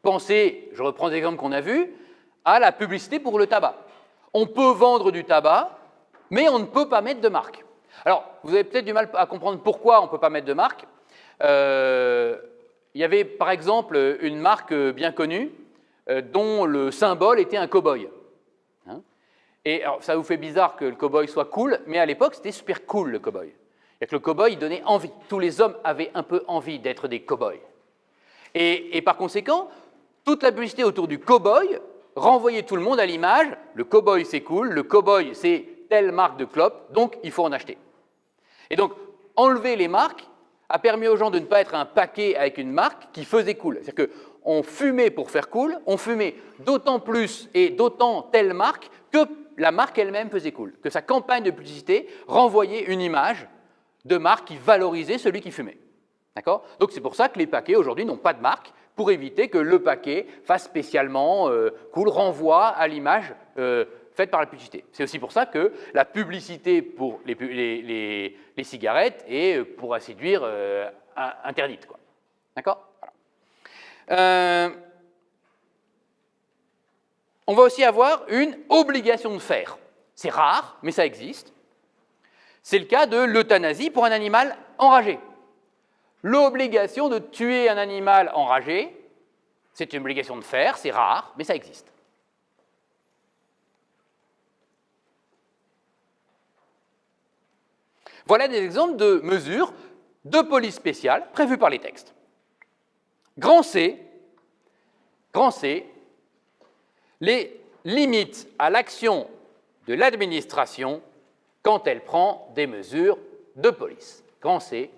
A: Pensez, je reprends l'exemple qu'on a vu, à la publicité pour le tabac. On peut vendre du tabac, mais on ne peut pas mettre de marque. Alors, vous avez peut-être du mal à comprendre pourquoi on ne peut pas mettre de marque. Il y avait par exemple une marque bien connue dont le symbole était un cow-boy. Hein? Et alors, ça vous fait bizarre que le cow-boy soit cool, mais à l'époque, c'était super cool, le cow-boy. Le cow-boy, il donnait envie. Tous les hommes avaient un peu envie d'être des cow-boys. Et par conséquent, toute la publicité autour du cow-boy renvoyait tout le monde à l'image, le cow-boy, c'est cool, le cow-boy, c'est telle marque de clope, donc il faut en acheter. Et donc, enlever les marques a permis aux gens de ne pas être un paquet avec une marque qui faisait cool. C'est-à-dire qu'on fumait pour faire cool, on fumait d'autant plus et d'autant telle marque que la marque elle-même faisait cool, que sa campagne de publicité renvoyait une image de marque qui valorisait celui qui fumait. D'accord? Donc c'est pour ça que les paquets aujourd'hui n'ont pas de marque, pour éviter que le paquet fasse spécialement cool, renvoie à l'image faite par la publicité. C'est aussi pour ça que la publicité pour les cigarettes est, pour ainsi dire, interdite. Quoi. D'accord? Voilà. On va aussi avoir une obligation de faire. C'est rare, mais ça existe. C'est le cas de l'euthanasie pour un animal enragé. l'obligation de tuer un animal enragé. C'est une obligation de faire, c'est rare, mais ça existe. Voilà des exemples de mesures de police spéciale prévues par les textes. Grand C, les limites à l'action de l'administration quand elle prend des mesures de police. Grand C,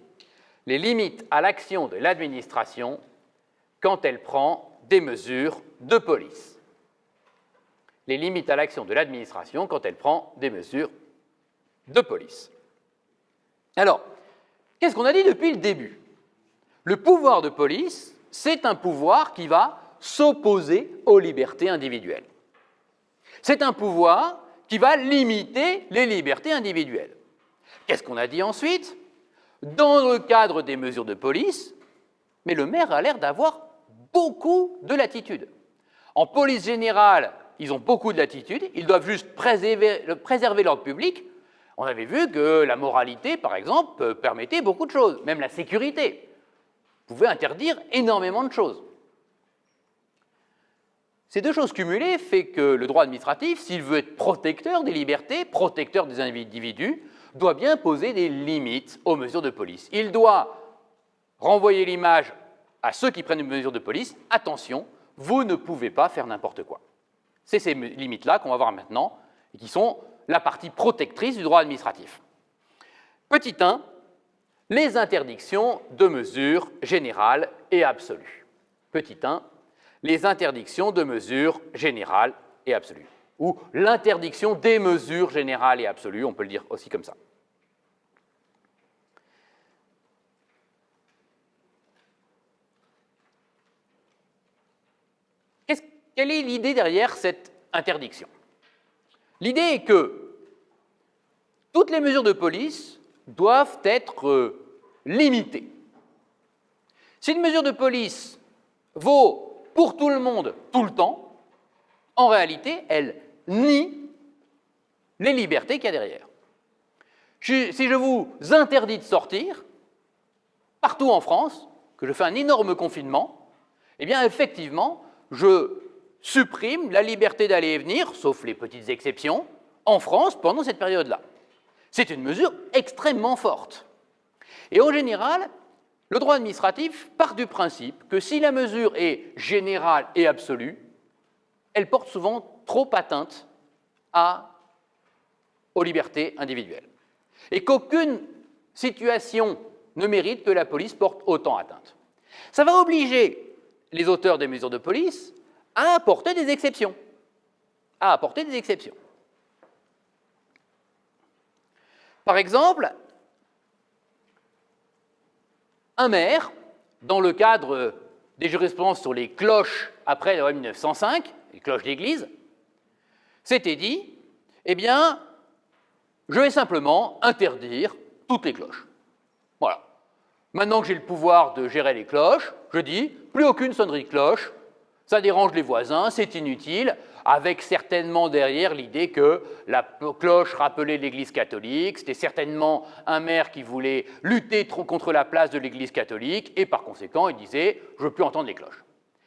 A: les limites à l'action de l'administration quand elle prend des mesures de police. Les limites à l'action de l'administration quand elle prend des mesures de police. Alors, qu'est-ce qu'on a dit depuis le début? Le pouvoir de police, c'est un pouvoir qui va s'opposer aux libertés individuelles. C'est un pouvoir qui va limiter les libertés individuelles. Qu'est-ce qu'on a dit ensuite? Dans le cadre des mesures de police, mais le maire a l'air d'avoir beaucoup de latitude. En police générale, ils ont beaucoup de latitude, ils doivent juste préserver l'ordre public. On avait vu que la moralité, par exemple, permettait beaucoup de choses, même la sécurité. Vous pouvez interdire énormément de choses. Ces deux choses cumulées fait que le droit administratif, s'il veut être protecteur des libertés, protecteur des individus, doit bien poser des limites aux mesures de police. Il doit renvoyer l'image à ceux qui prennent une mesure de police, attention, vous ne pouvez pas faire n'importe quoi. C'est ces limites-là qu'on va voir maintenant, et qui sont la partie protectrice du droit administratif. Petit 1, les interdictions de mesures générales et absolues. Petit 1, les interdictions de mesures générales et absolues. Ou l'interdiction des mesures générales et absolues, on peut le dire aussi comme ça. Quelle est l'idée derrière cette interdiction? L'idée est que toutes les mesures de police doivent être limitées. Si une mesure de police vaut pour tout le monde tout le temps, en réalité, elle nie les libertés qu'il y a derrière. Si je vous interdis de sortir, partout en France, que je fais un énorme confinement, eh bien, effectivement, je supprime la liberté d'aller et venir, sauf les petites exceptions, en France pendant cette période-là. C'est une mesure extrêmement forte. Et en général, le droit administratif part du principe que si la mesure est générale et absolue, elle porte souvent trop atteinte aux libertés individuelles. Et qu'aucune situation ne mérite que la police porte autant atteinte. Ça va obliger les auteurs des mesures de police à apporter des exceptions. Par exemple, un maire, dans le cadre des jurisprudences sur les cloches après la loi 1905, les cloches d'église, s'était dit, eh bien, je vais simplement interdire toutes les cloches. Voilà. Maintenant que j'ai le pouvoir de gérer les cloches, je dis, plus aucune sonnerie de cloche, ça dérange les voisins, c'est inutile, avec certainement derrière l'idée que la cloche rappelait l'Église catholique, c'était certainement un maire qui voulait lutter contre la place de l'Église catholique, et par conséquent, il disait « je ne veux plus entendre les cloches ».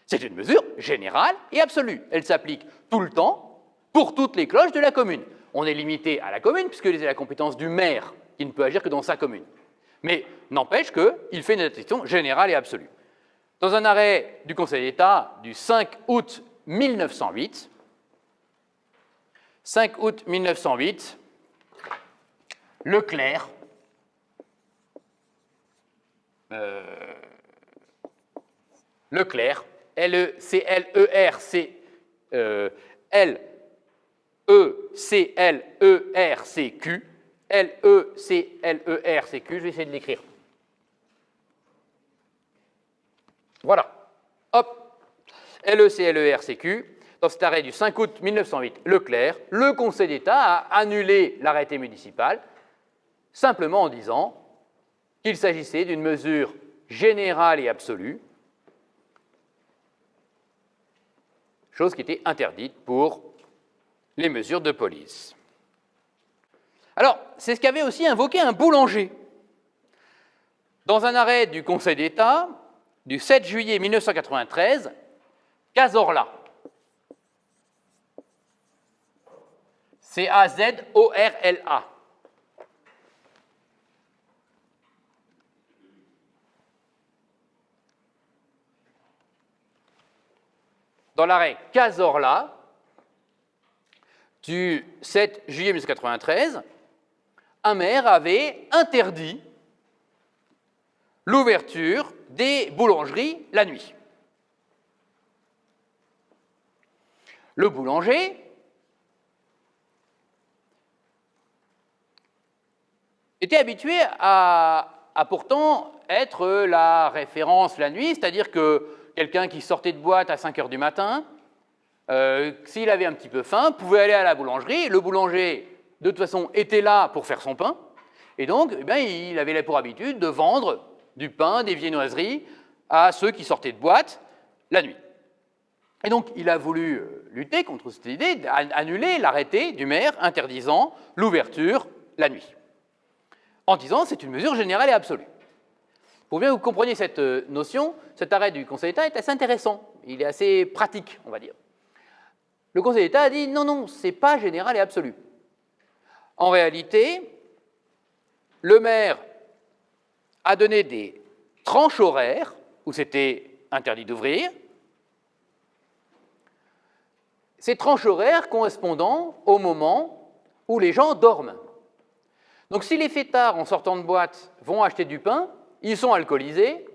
A: C'est une mesure générale et absolue. Elle s'applique tout le temps pour toutes les cloches de la commune. On est limité à la commune, puisque c'est la compétence du maire qui ne peut agir que dans sa commune. Mais n'empêche qu'il fait une interdiction générale et absolue. Dans un arrêt du Conseil d'État du 5 août 1908, Leclerc, je vais essayer de l'écrire. Voilà. Hop. LECLERCQ. Dans cet arrêt du 5 août 1908, Leclerc, le Conseil d'État a annulé l'arrêté municipal simplement en disant qu'il s'agissait d'une mesure générale et absolue, chose qui était interdite pour les mesures de police. Alors, c'est ce qu'avait aussi invoqué un boulanger. Dans un arrêt du Conseil d'État du 7 juillet 1993, Cazorla, C-A-Z-O-R-L-A, dans l'arrêt Cazorla du 7 juillet 1993, un maire avait interdit l'ouverture des boulangeries la nuit. Le boulanger était habitué à pourtant être la référence la nuit, c'est-à-dire que quelqu'un qui sortait de boîte à 5 heures du matin, s'il avait un petit peu faim, pouvait aller à la boulangerie. Le boulanger, de toute façon, était là pour faire son pain. Et donc, eh bien, il avait pour habitude de vendre du pain, des viennoiseries à ceux qui sortaient de boîte la nuit. Et donc, il a voulu lutter contre cette idée d'annuler l'arrêté du maire interdisant l'ouverture la nuit, en disant que c'est une mesure générale et absolue. Pour bien que vous compreniez cette notion, cet arrêt du Conseil d'État est assez intéressant. Il est assez pratique, on va dire. Le Conseil d'État a dit non, non, ce n'est pas général et absolu. En réalité, le maire a donné des tranches horaires où c'était interdit d'ouvrir, ces tranches horaires correspondant au moment où les gens dorment. Donc si les fêtards, en sortant de boîte, vont acheter du pain, ils sont alcoolisés,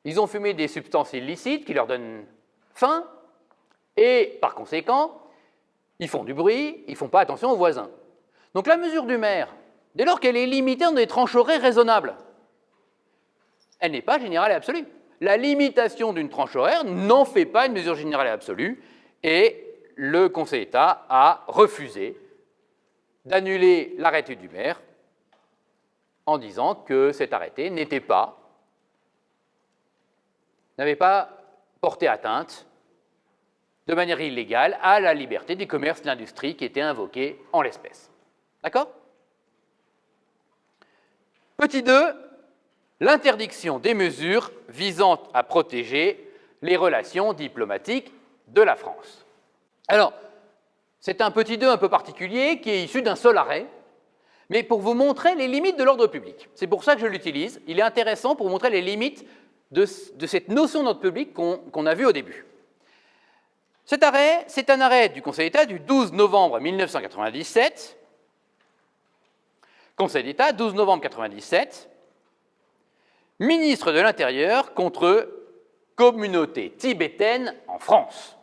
A: ils ont fumé des substances illicites qui leur donnent faim, et par conséquent, ils font du bruit, ils ne font pas attention aux voisins. Donc la mesure du maire, dès lors qu'elle est limitée dans des tranches horaires raisonnables, elle n'est pas générale et absolue. La limitation d'une tranche horaire n'en fait pas une mesure générale et absolue, et le Conseil d'État a refusé d'annuler l'arrêté du maire en disant que cet arrêté n'avait pas porté atteinte de manière illégale à la liberté du commerce et de l'industrie qui était invoquée en l'espèce. D'accord ? Petit 2, l'interdiction des mesures visant à protéger les relations diplomatiques de la France. Alors, c'est un petit 2 un peu particulier qui est issu d'un seul arrêt, mais pour vous montrer les limites de l'ordre public. C'est pour ça que je l'utilise. Il est intéressant pour vous montrer les limites de cette notion d'ordre public qu'on a vue au début. Cet arrêt, c'est un arrêt du Conseil d'État du 12 novembre 1997. Conseil d'État, 12 novembre 1997. Ministre de l'Intérieur contre communauté tibétaine en France.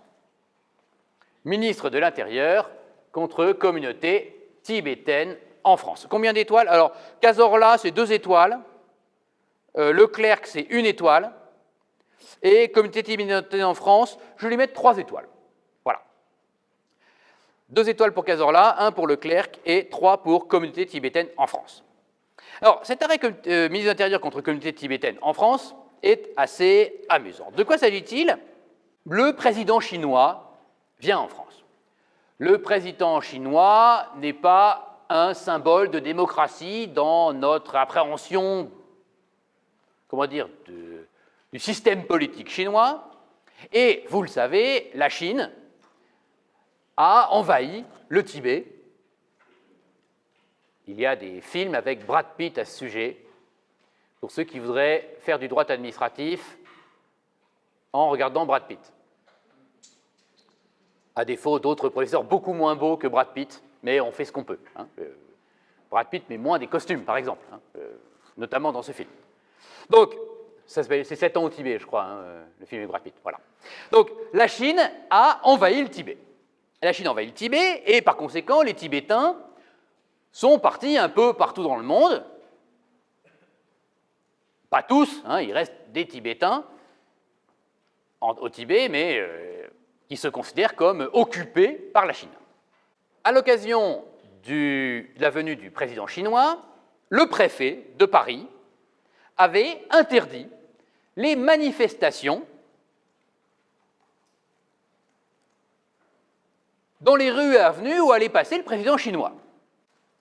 A: Ministre de l'Intérieur contre communauté tibétaine en France. Combien d'étoiles? Alors, Cazorla, c'est 2 étoiles. Leclerc, c'est 1 étoile. Et communauté tibétaine en France, je vais lui mettre 3 étoiles. Voilà. 2 étoiles pour Cazorla, 1 pour Leclerc et 3 pour communauté tibétaine en France. Alors, cet arrêt ministre de l'Intérieur contre communauté tibétaine en France est assez amusant. De quoi s'agit-il? Le président chinois vient en France. Le président chinois n'est pas un symbole de démocratie dans notre appréhension, comment dire, du système politique chinois. Et, vous le savez, la Chine a envahi le Tibet. Il y a des films avec Brad Pitt à ce sujet, pour ceux qui voudraient faire du droit administratif en regardant Brad Pitt. À défaut d'autres professeurs beaucoup moins beaux que Brad Pitt, mais on fait ce qu'on peut. Hein. Brad Pitt met moins des costumes, par exemple, hein, notamment dans ce film. Donc, c'est 7 ans au Tibet, je crois, hein, le film avec Brad Pitt. Voilà. Donc, la Chine a envahi le Tibet. La Chine a envahi le Tibet, et par conséquent, les Tibétains sont partis un peu partout dans le monde. Pas tous, hein, il reste des Tibétains au Tibet, mais qui se considèrent comme occupés par la Chine. À l'occasion de la venue du président chinois, le préfet de Paris avait interdit les manifestations dans les rues et avenues où allait passer le président chinois.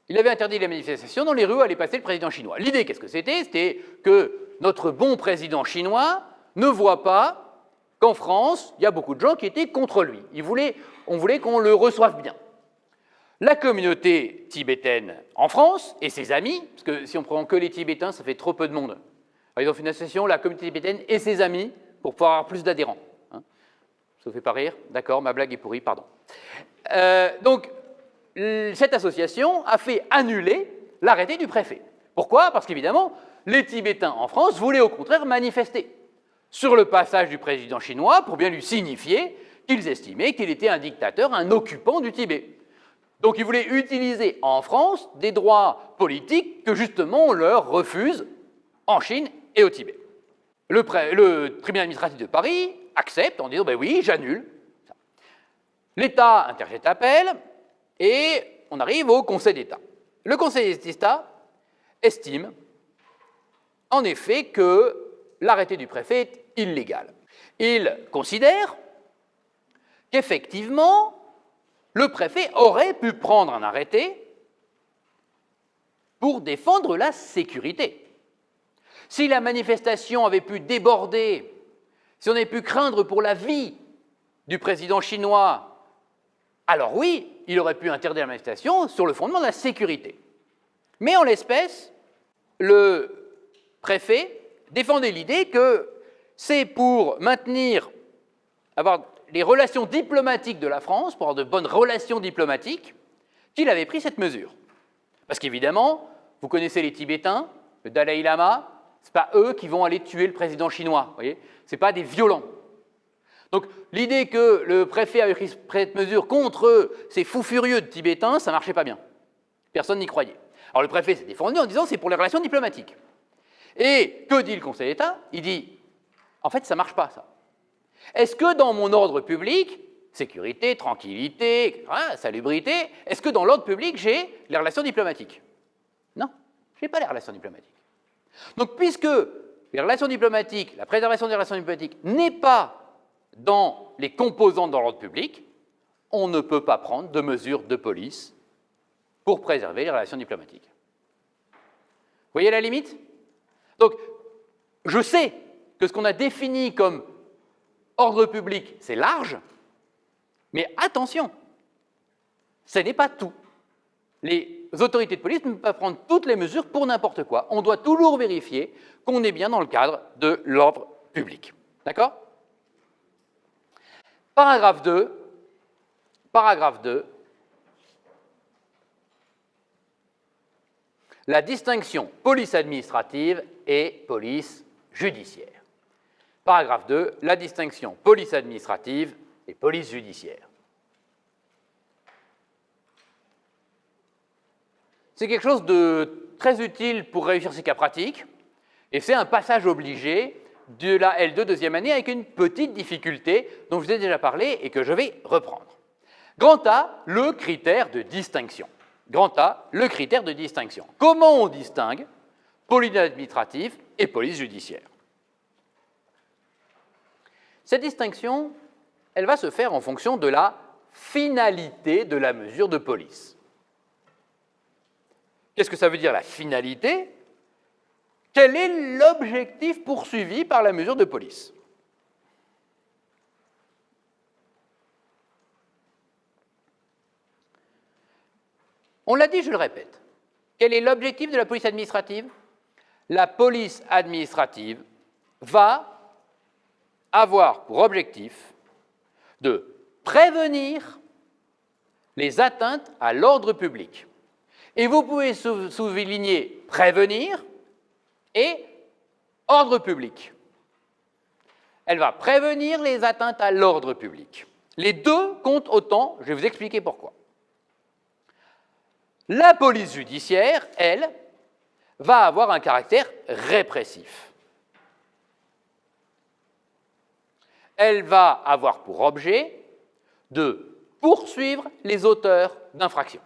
A: il avait interdit les manifestations dans les rues où allait passer le président chinois. L'idée, qu'est-ce que c'était? C'était que notre bon président chinois ne voit pas qu'en France, il y a beaucoup de gens qui étaient contre lui. On voulait qu'on le reçoive bien. La communauté tibétaine en France et ses amis, parce que si on prend que les Tibétains, ça fait trop peu de monde. Alors, ils ont fait une association, la communauté tibétaine et ses amis, pour pouvoir avoir plus d'adhérents. Hein, ça vous fait pas rire? D'accord, ma blague est pourrie, pardon. Donc, cette association a fait annuler l'arrêté du préfet. Pourquoi? Parce qu'évidemment, les Tibétains en France voulaient au contraire manifester sur le passage du président chinois pour bien lui signifier qu'ils estimaient qu'il était un dictateur, un occupant du Tibet. Donc ils voulaient utiliser en France des droits politiques que justement on leur refuse en Chine et au Tibet. Le tribunal administratif de Paris accepte en disant ben oui, j'annule. L'État interjette appel et on arrive au Conseil d'État. Le Conseil d'État estime en effet que l'arrêté du préfet est illégal. Il considère qu'effectivement, le préfet aurait pu prendre un arrêté pour défendre la sécurité. Si la manifestation avait pu déborder, si on avait pu craindre pour la vie du président chinois, alors oui, il aurait pu interdire la manifestation sur le fondement de la sécurité. Mais en l'espèce, le préfet défendait l'idée que c'est pour avoir les relations diplomatiques de la France, pour avoir de bonnes relations diplomatiques, qu'il avait pris cette mesure. Parce qu'évidemment, vous connaissez les Tibétains, le Dalai Lama, ce n'est pas eux qui vont aller tuer le président chinois, vous voyez, ce n'est pas des violents. Donc l'idée que le préfet avait pris cette mesure contre ces fous furieux de Tibétains, ça ne marchait pas bien. Personne n'y croyait. Alors le préfet s'est défendu en disant c'est pour les relations diplomatiques. Et que dit le Conseil d'État? Il dit, en fait, ça ne marche pas, ça. Est-ce que dans mon ordre public, sécurité, tranquillité, salubrité, est-ce que dans l'ordre public, j'ai les relations diplomatiques? Non, je n'ai pas les relations diplomatiques. Donc, puisque les relations diplomatiques, la préservation des relations diplomatiques n'est pas dans les composantes de l'ordre public, on ne peut pas prendre de mesures de police pour préserver les relations diplomatiques. Vous voyez la limite? Donc, je sais que ce qu'on a défini comme ordre public, c'est large, mais attention, ce n'est pas tout. Les autorités de police ne peuvent pas prendre toutes les mesures pour n'importe quoi. On doit toujours vérifier qu'on est bien dans le cadre de l'ordre public. D'accord? Paragraphe 2. Paragraphe 2. La distinction police administrative et police judiciaire. Paragraphe 2, la distinction police administrative et police judiciaire. C'est quelque chose de très utile pour réussir ces cas pratiques, et c'est un passage obligé de la L2 deuxième année avec une petite difficulté dont je vous ai déjà parlé et que je vais reprendre. Grand A, le critère de distinction. Grand A, le critère de distinction. Comment on distingue police administrative et police judiciaire? Cette distinction, elle va se faire en fonction de la finalité de la mesure de police. Qu'est-ce que ça veut dire la finalité? Quel est l'objectif poursuivi par la mesure de police? On l'a dit, je le répète. Quel est l'objectif de la police administrative? La police administrative va avoir pour objectif de prévenir les atteintes à l'ordre public. Et vous pouvez souligner prévenir et ordre public. Elle va prévenir les atteintes à l'ordre public. Les deux comptent autant, je vais vous expliquer pourquoi. La police judiciaire, elle, va avoir un caractère répressif. Elle va avoir pour objet de poursuivre les auteurs d'infractions.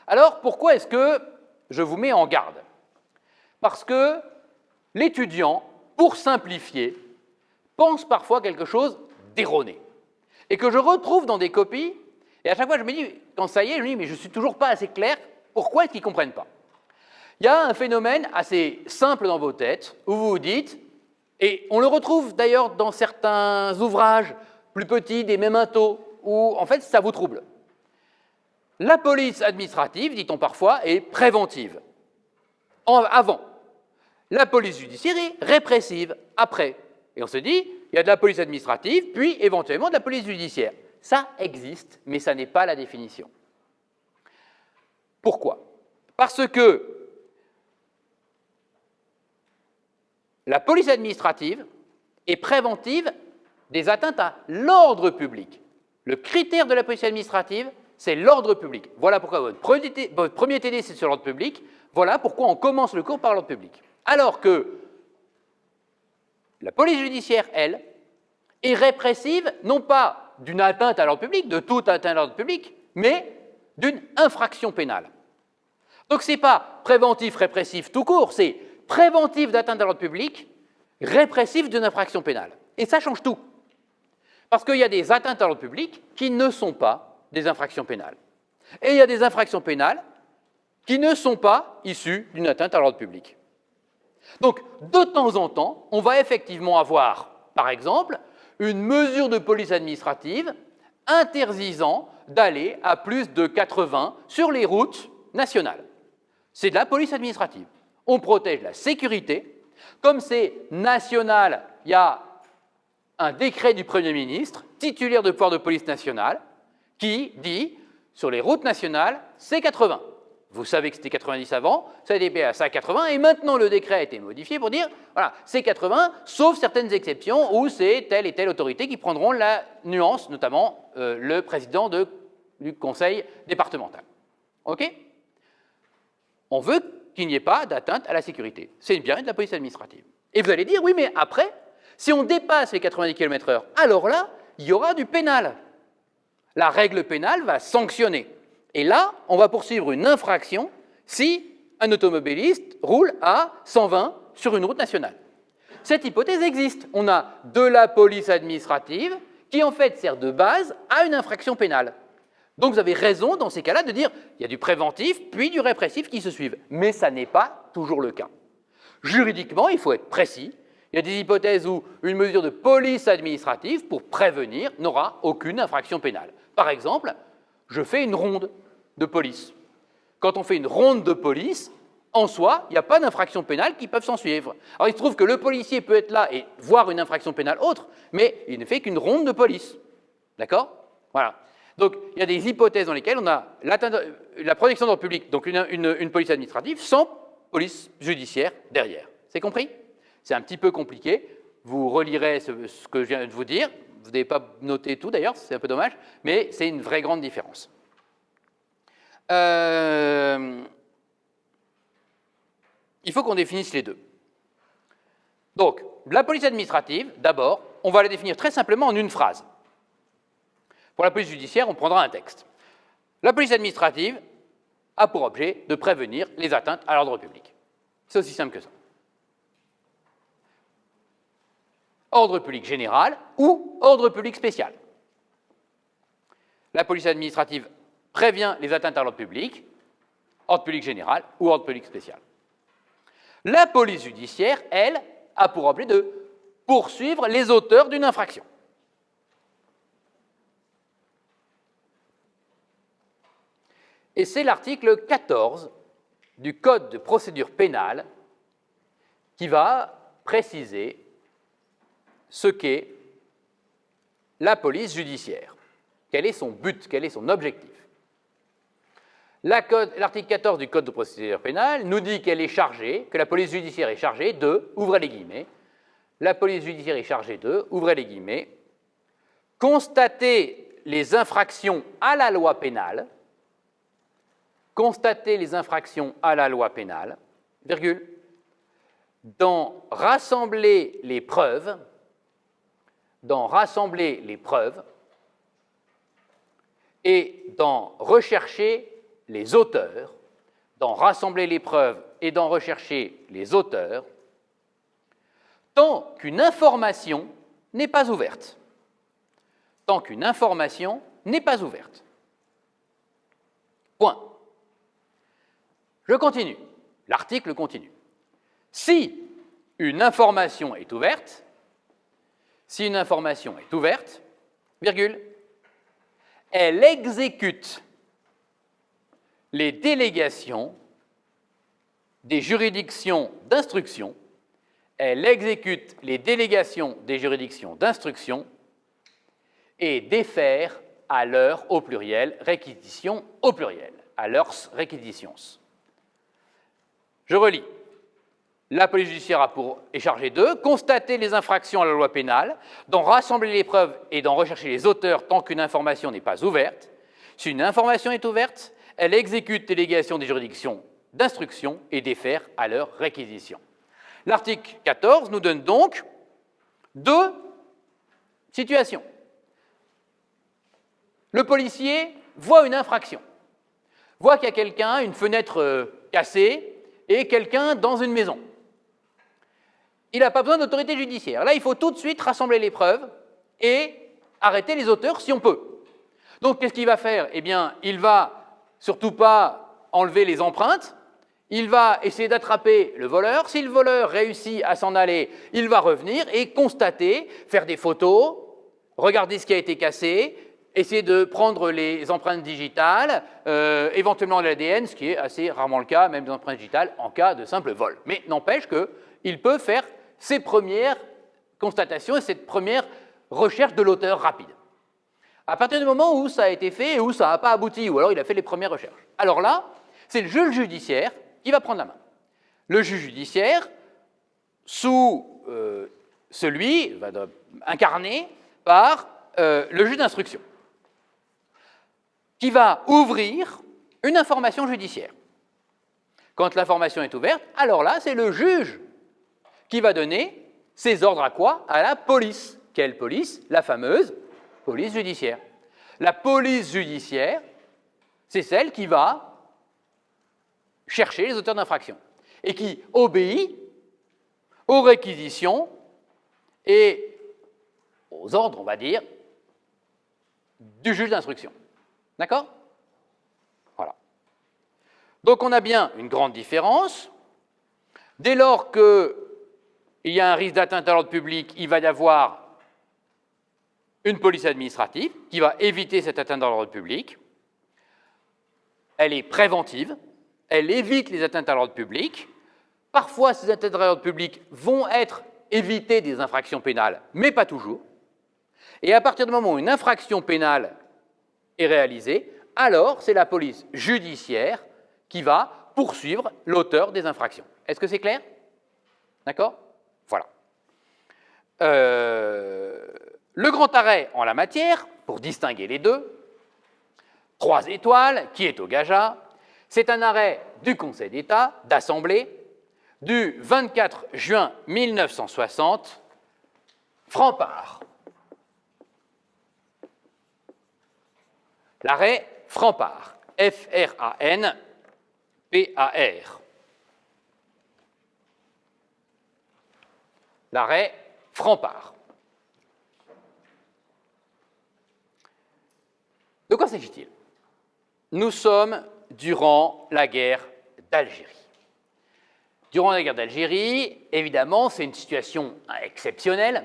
A: Alors, pourquoi est-ce que je vous mets en garde? Parce que l'étudiant, pour simplifier, pense parfois quelque chose d'erroné. et que je retrouve dans des copies, et à chaque fois je me dis, quand ça y est, je me dis, mais je ne suis toujours pas assez clair, pourquoi est-ce qu'ils ne comprennent pas? Il y a un phénomène assez simple dans vos têtes, où vous vous dites, et on le retrouve d'ailleurs dans certains ouvrages plus petits, des mémentos, où en fait ça vous trouble. La police administrative, dit-on parfois, est préventive, avant. La police judiciaire est répressive, après. Et on se dit, il y a de la police administrative, puis éventuellement de la police judiciaire. Ça existe, mais ça n'est pas la définition. Pourquoi? Parce que la police administrative est préventive des atteintes à l'ordre public. Le critère de la police administrative, c'est l'ordre public. Voilà pourquoi votre premier TD, c'est sur l'ordre public. Voilà pourquoi on commence le cours par l'ordre public. Alors que la police judiciaire, elle, est répressive, non pas d'une atteinte à l'ordre public, de toute atteinte à l'ordre public, mais d'une infraction pénale. Donc ce n'est pas préventif, répressif tout court, c'est préventif d'atteinte à l'ordre public, répressif d'une infraction pénale. Et ça change tout. Parce qu'il y a des atteintes à l'ordre public qui ne sont pas des infractions pénales. Et il y a des infractions pénales qui ne sont pas issues d'une atteinte à l'ordre public. Donc, de temps en temps, on va effectivement avoir, par exemple, une mesure de police administrative interdisant d'aller à plus de 80 sur les routes nationales. C'est de la police administrative. On protège la sécurité. Comme c'est national, il y a un décret du Premier ministre, titulaire de pouvoir de police nationale, qui dit, sur les routes nationales, c'est 80. Vous savez que c'était 90 avant, ça a été passé à 80, et maintenant le décret a été modifié pour dire, voilà, c'est 80, sauf certaines exceptions où c'est telle et telle autorité qui prendront la nuance, notamment le président du conseil départemental. OK? On veut qu'il n'y ait pas d'atteinte à la sécurité. C'est bien de la police administrative. Et vous allez dire, oui, mais après, si on dépasse les 90 km/h, alors là, il y aura du pénal. La règle pénale va sanctionner. Et là, on va poursuivre une infraction si un automobiliste roule à 120 sur une route nationale. Cette hypothèse existe. On a de la police administrative qui, en fait, sert de base à une infraction pénale. Donc, vous avez raison, dans ces cas-là, de dire qu'il y a du préventif, puis du répressif qui se suivent. Mais ça n'est pas toujours le cas. Juridiquement, il faut être précis. Il y a des hypothèses où une mesure de police administrative, pour prévenir, n'aura aucune infraction pénale. Par exemple, je fais une ronde de police. Quand on fait une ronde de police, en soi, il n'y a pas d'infraction pénale qui peuvent s'en suivre. Alors, il se trouve que le policier peut être là et voir une infraction pénale autre, mais il ne fait qu'une ronde de police. D'accord? Voilà. Donc, il y a des hypothèses dans lesquelles on a la protection de l'ordre public, donc une police administrative, sans police judiciaire derrière. C'est compris? C'est un petit peu compliqué. Vous relirez ce que je viens de vous dire. Vous n'avez pas noté tout, d'ailleurs, c'est un peu dommage, mais c'est une vraie grande différence. Il faut qu'on définisse les deux. Donc, la police administrative, d'abord, on va la définir très simplement en une phrase. Pour la police judiciaire, on prendra un texte. La police administrative a pour objet de prévenir les atteintes à l'ordre public. C'est aussi simple que ça. Ordre public général ou ordre public spécial. La police administrative prévient les atteintes à l'ordre public, ordre public général ou ordre public spécial. La police judiciaire, elle, a pour objet de poursuivre les auteurs d'une infraction. Et c'est l'article 14 du Code de procédure pénale qui va préciser ce qu'est la police judiciaire. Quel est son but, quel est son objectif? L'article 14 du Code de procédure pénale nous dit qu'elle est chargée, que la police judiciaire est chargée de, ouvrez les guillemets, la police judiciaire est chargée de, ouvrez les guillemets, constater les infractions à la loi pénale, constater les infractions à la loi pénale, virgule, d'en rassembler les preuves, et d'en rechercher les auteurs, d'en rassembler les preuves et d'en rechercher les auteurs, tant qu'une information n'est pas ouverte. tant qu'une information n'est pas ouverte. Point. Je continue. L'article continue. Si une information est ouverte, virgule, elle exécute les délégations des juridictions d'instruction, et défère à leur, au pluriel, réquisition au pluriel, à leurs réquisitions. Je relis. La police judiciaire est chargée de constater les infractions à la loi pénale, d'en rassembler les preuves et d'en rechercher les auteurs tant qu'une information n'est pas ouverte. Si une information est ouverte, elle exécute délégation des juridictions d'instruction et défère à leur réquisition. L'article 14 nous donne donc deux situations. Le policier voit une infraction, voit qu'il y a quelqu'un, une fenêtre cassée, et quelqu'un dans une maison. Il n'a pas besoin d'autorité judiciaire. Là, il faut tout de suite rassembler les preuves et arrêter les auteurs si on peut. Donc, qu'est-ce qu'il va faire? Eh bien, il va surtout pas enlever les empreintes, il va essayer d'attraper le voleur. Si le voleur réussit à s'en aller, il va revenir et constater, faire des photos, regarder ce qui a été cassé, essayer de prendre les empreintes digitales, éventuellement l'ADN, ce qui est assez rarement le cas, même des empreintes digitales, en cas de simple vol. Mais n'empêche qu'il peut faire ses premières constatations et cette première recherche de l'auteur rapide. À partir du moment où ça a été fait et où ça n'a pas abouti, ou alors il a fait les premières recherches. Alors là, c'est le juge judiciaire qui va prendre la main. Le juge judiciaire, incarné par le juge d'instruction, qui va ouvrir une information judiciaire. Quand l'information est ouverte, alors là, c'est le juge qui va donner ses ordres à quoi? À la police. Quelle police? La fameuse police judiciaire. La police judiciaire, c'est celle qui va chercher les auteurs d'infraction et qui obéit aux réquisitions et aux ordres, on va dire, du juge d'instruction. D'accord? Voilà. Donc on a bien une grande différence. Dès lors qu'il y a un risque d'atteinte à l'ordre public, il va y avoir une police administrative qui va éviter cette atteinte à l'ordre public. Elle est préventive, elle évite les atteintes à l'ordre public. Parfois, ces atteintes à l'ordre public vont être évitées des infractions pénales, mais pas toujours. Et à partir du moment où une infraction pénale est réalisée, alors c'est la police judiciaire qui va poursuivre l'auteur des infractions. Est-ce que c'est clair? D'accord? Voilà. Le grand arrêt en la matière, pour distinguer les deux, 3 étoiles, qui est au Gaja, c'est un arrêt du Conseil d'État, d'Assemblée, du 24 juin 1960, Frampart. L'arrêt Frampart, F-R-A-N-P-A-R. L'arrêt Frampart. De quoi s'agit-il? Nous sommes durant la guerre d'Algérie. Durant la guerre d'Algérie, évidemment, c'est une situation exceptionnelle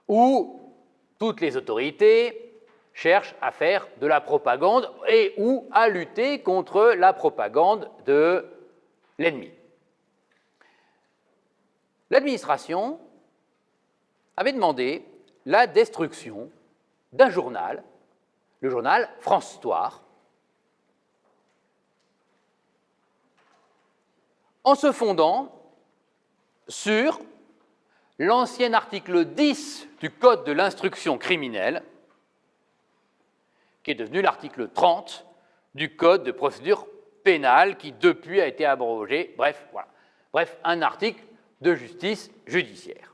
A: où toutes les autorités cherchent à faire de la propagande et ou à lutter contre la propagande de l'ennemi. L'administration avait demandé la destruction d'un journal, le journal France-Histoire, en se fondant sur l'ancien article 10 du Code de l'instruction criminelle, qui est devenu l'article 30 du Code de procédure pénale, qui depuis a été abrogé. Bref, voilà. Bref, un article de justice judiciaire.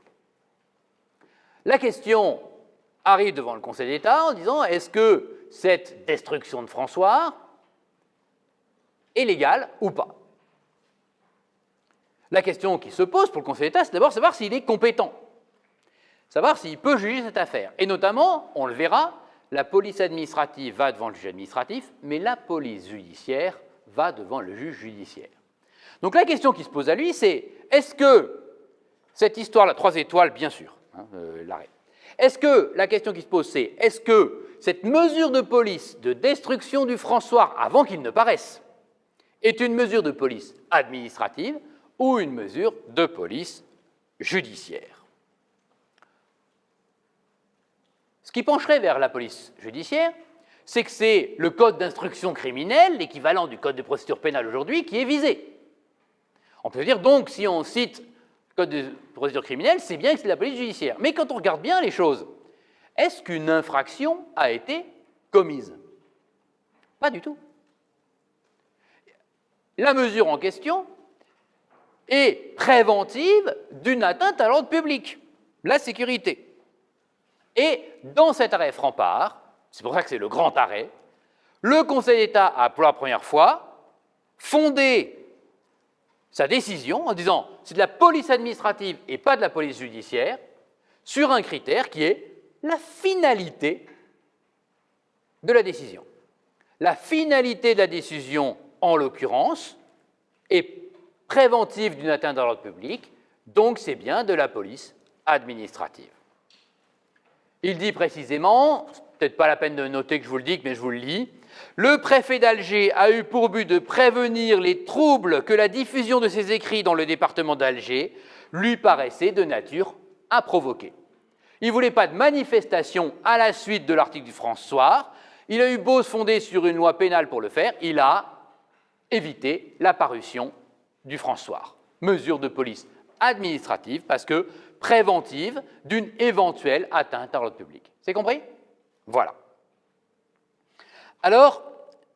A: La question arrive devant le Conseil d'État en disant: est-ce que cette destruction de François est légale ou pas? La question qui se pose pour le Conseil d'État, c'est d'abord savoir s'il est compétent. savoir s'il peut juger cette affaire. Et notamment, on le verra, la police administrative va devant le juge administratif, mais la police judiciaire va devant le juge judiciaire. Donc la question qui se pose à lui, c'est est-ce que cette histoire-là, 3 étoiles, bien sûr, l'arrêt. Est-ce que la question qui se pose, c'est est-ce que cette mesure de police de destruction du François avant qu'il ne paraisse est une mesure de police administrative ou une mesure de police judiciaire? Ce qui pencherait vers la police judiciaire, c'est que c'est le code d'instruction criminelle, l'équivalent du code de procédure pénale aujourd'hui, qui est visé. On peut dire donc, si on cite le code de procédure criminelle, c'est bien que c'est la police judiciaire. Mais quand on regarde bien les choses, est-ce qu'une infraction a été commise? Pas du tout. La mesure en question est préventive d'une atteinte à l'ordre public, la sécurité. Et dans cet arrêt Frampart, c'est pour ça que c'est le grand arrêt, le Conseil d'État a pour la première fois fondé sa décision en disant c'est de la police administrative et pas de la police judiciaire sur un critère qui est la finalité de la décision. La finalité de la décision, en l'occurrence, est préventive d'une atteinte à l'ordre public, donc c'est bien de la police administrative. Il dit précisément, peut-être pas la peine de noter que je vous le dis, mais je vous le lis, le préfet d'Alger a eu pour but de prévenir les troubles que la diffusion de ses écrits dans le département d'Alger lui paraissait de nature à provoquer. Il ne voulait pas de manifestation à la suite de l'article du François. Il a eu beau se fonder sur une loi pénale pour le faire, il a évité la parution du François. Mesure de police administrative parce que préventive d'une éventuelle atteinte à l'ordre public. C'est compris? Voilà. Alors,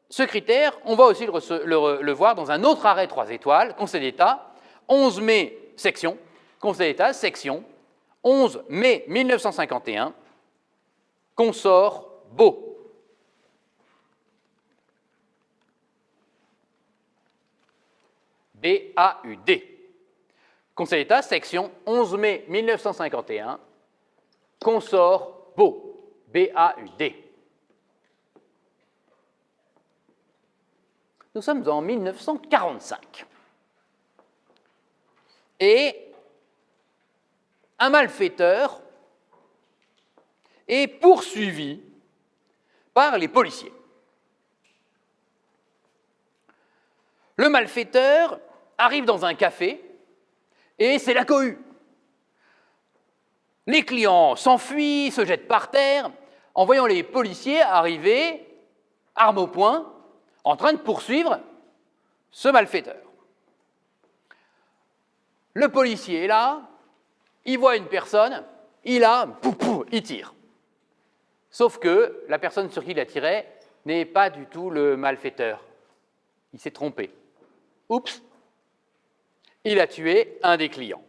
A: ce critère, on va aussi le voir dans un autre arrêt 3 étoiles, Conseil d'État, 11 mai, section, Conseil d'État, section, 11 mai 1951, consort Beau. B-A-U-D. Conseil d'État, section, 11 mai 1951, consort Beau. B-A-U-D. Nous sommes en 1945. Et un malfaiteur est poursuivi par les policiers. Le malfaiteur arrive dans un café et c'est la cohue. Les clients s'enfuient, se jettent par terre, en voyant les policiers arriver, armes au poing, en train de poursuivre ce malfaiteur. Le policier est là, il voit une personne, il tire. Sauf que la personne sur qui il a tiré n'est pas du tout le malfaiteur. Il s'est trompé. Oups, il a tué un des clients.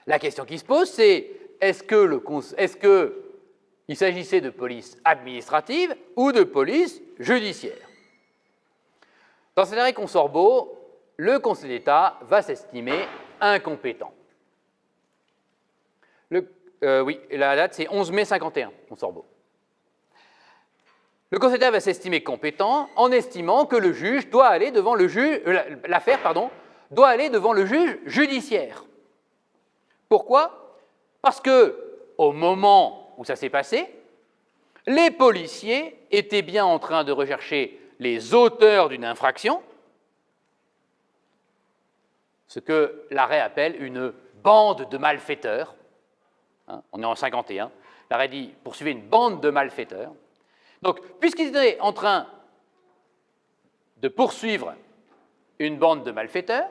A: La question qui se pose, c'est est-ce qu'il s'agissait de police administrative ou de police judiciaire? Dans cet arrêt consort Beau, le Conseil d'État va s'estimer incompétent. Oui, la date c'est 11 mai 51, consort Beau. Le Conseil d'État va s'estimer compétent en estimant que le juge doit aller devant le juge, doit aller devant le juge judiciaire. Pourquoi? Parce que au moment où ça s'est passé, les policiers étaient bien en train de rechercher les auteurs d'une infraction, ce que l'arrêt appelle une bande de malfaiteurs. On est en 51. L'arrêt dit poursuivez une bande de malfaiteurs. Donc, puisqu'ils étaient en train de poursuivre une bande de malfaiteurs,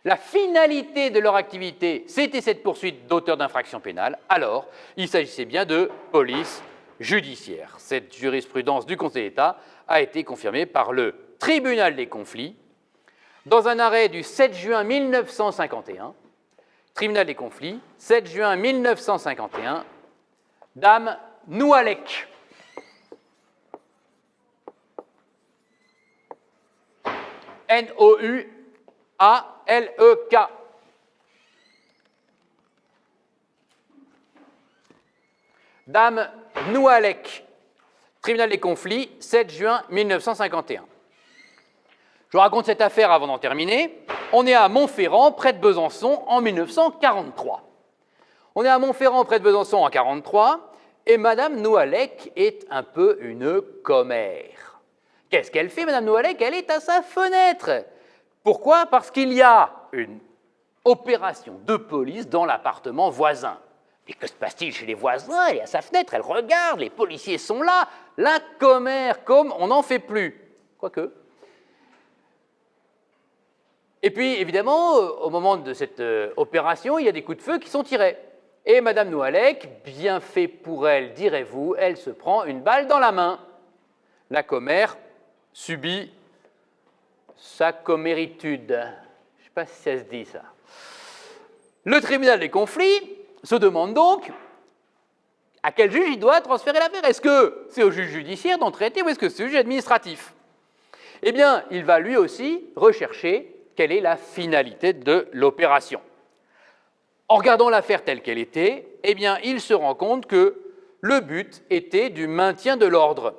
A: la finalité de leur activité, c'était cette poursuite d'auteurs d'infractions pénales, alors il s'agissait bien de police judiciaire. Cette jurisprudence du Conseil d'État a été confirmée par le tribunal des conflits dans un arrêt du 7 juin 1951, tribunal des conflits, 7 juin 1951, Dame Noualek. N-O-U-A-L-E-K. Dame Noualek, tribunal des conflits, 7 juin 1951. Je vous raconte cette affaire avant d'en terminer. On est à Montferrand, près de Besançon, en 1943. On est à Montferrand, près de Besançon, en 1943, et Madame Noualek est un peu une commère. Qu'est-ce qu'elle fait, Madame Noualek? Elle est à sa fenêtre. Pourquoi? Parce qu'il y a une opération de police dans l'appartement voisin. Mais que se passe-t-il chez les voisins? Elle est à sa fenêtre, elle regarde, les policiers sont là. La commère, comme on n'en fait plus. Quoique. Et puis, évidemment, au moment de cette opération, il y a des coups de feu qui sont tirés. Et Madame Noualek, bien fait pour elle, direz-vous, elle se prend une balle dans la main. La commère subit sa comméritude. Je ne sais pas si ça se dit, ça. Le tribunal des conflits se demande donc à quel juge il doit transférer l'affaire. Est-ce que c'est au juge judiciaire d'en traiter ou est-ce que c'est au juge administratif? Eh bien, il va lui aussi rechercher quelle est la finalité de l'opération. En regardant l'affaire telle qu'elle était, eh bien, il se rend compte que le but était du maintien de l'ordre.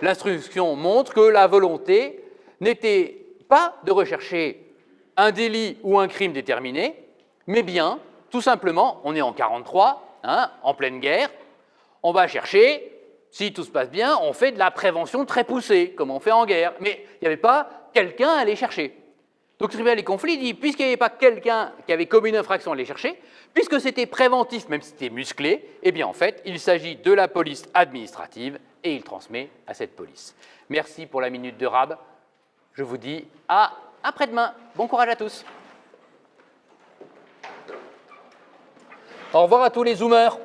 A: L'instruction montre que la volonté n'était pas de rechercher un délit ou un crime déterminé, mais bien, tout simplement, on est en 1943, en pleine guerre, on va chercher, si tout se passe bien, on fait de la prévention très poussée, comme on fait en guerre, mais il n'y avait pas quelqu'un à aller chercher. Donc, le tribunal des conflits dit, puisqu'il n'y avait pas quelqu'un qui avait commis une infraction à aller chercher, puisque c'était préventif, même si c'était musclé, eh bien, en fait, il s'agit de la police administrative et il transmet à cette police. Merci pour la minute de Rab. Je vous dis à après-demain. Bon courage à tous. Au revoir à tous les zoomers.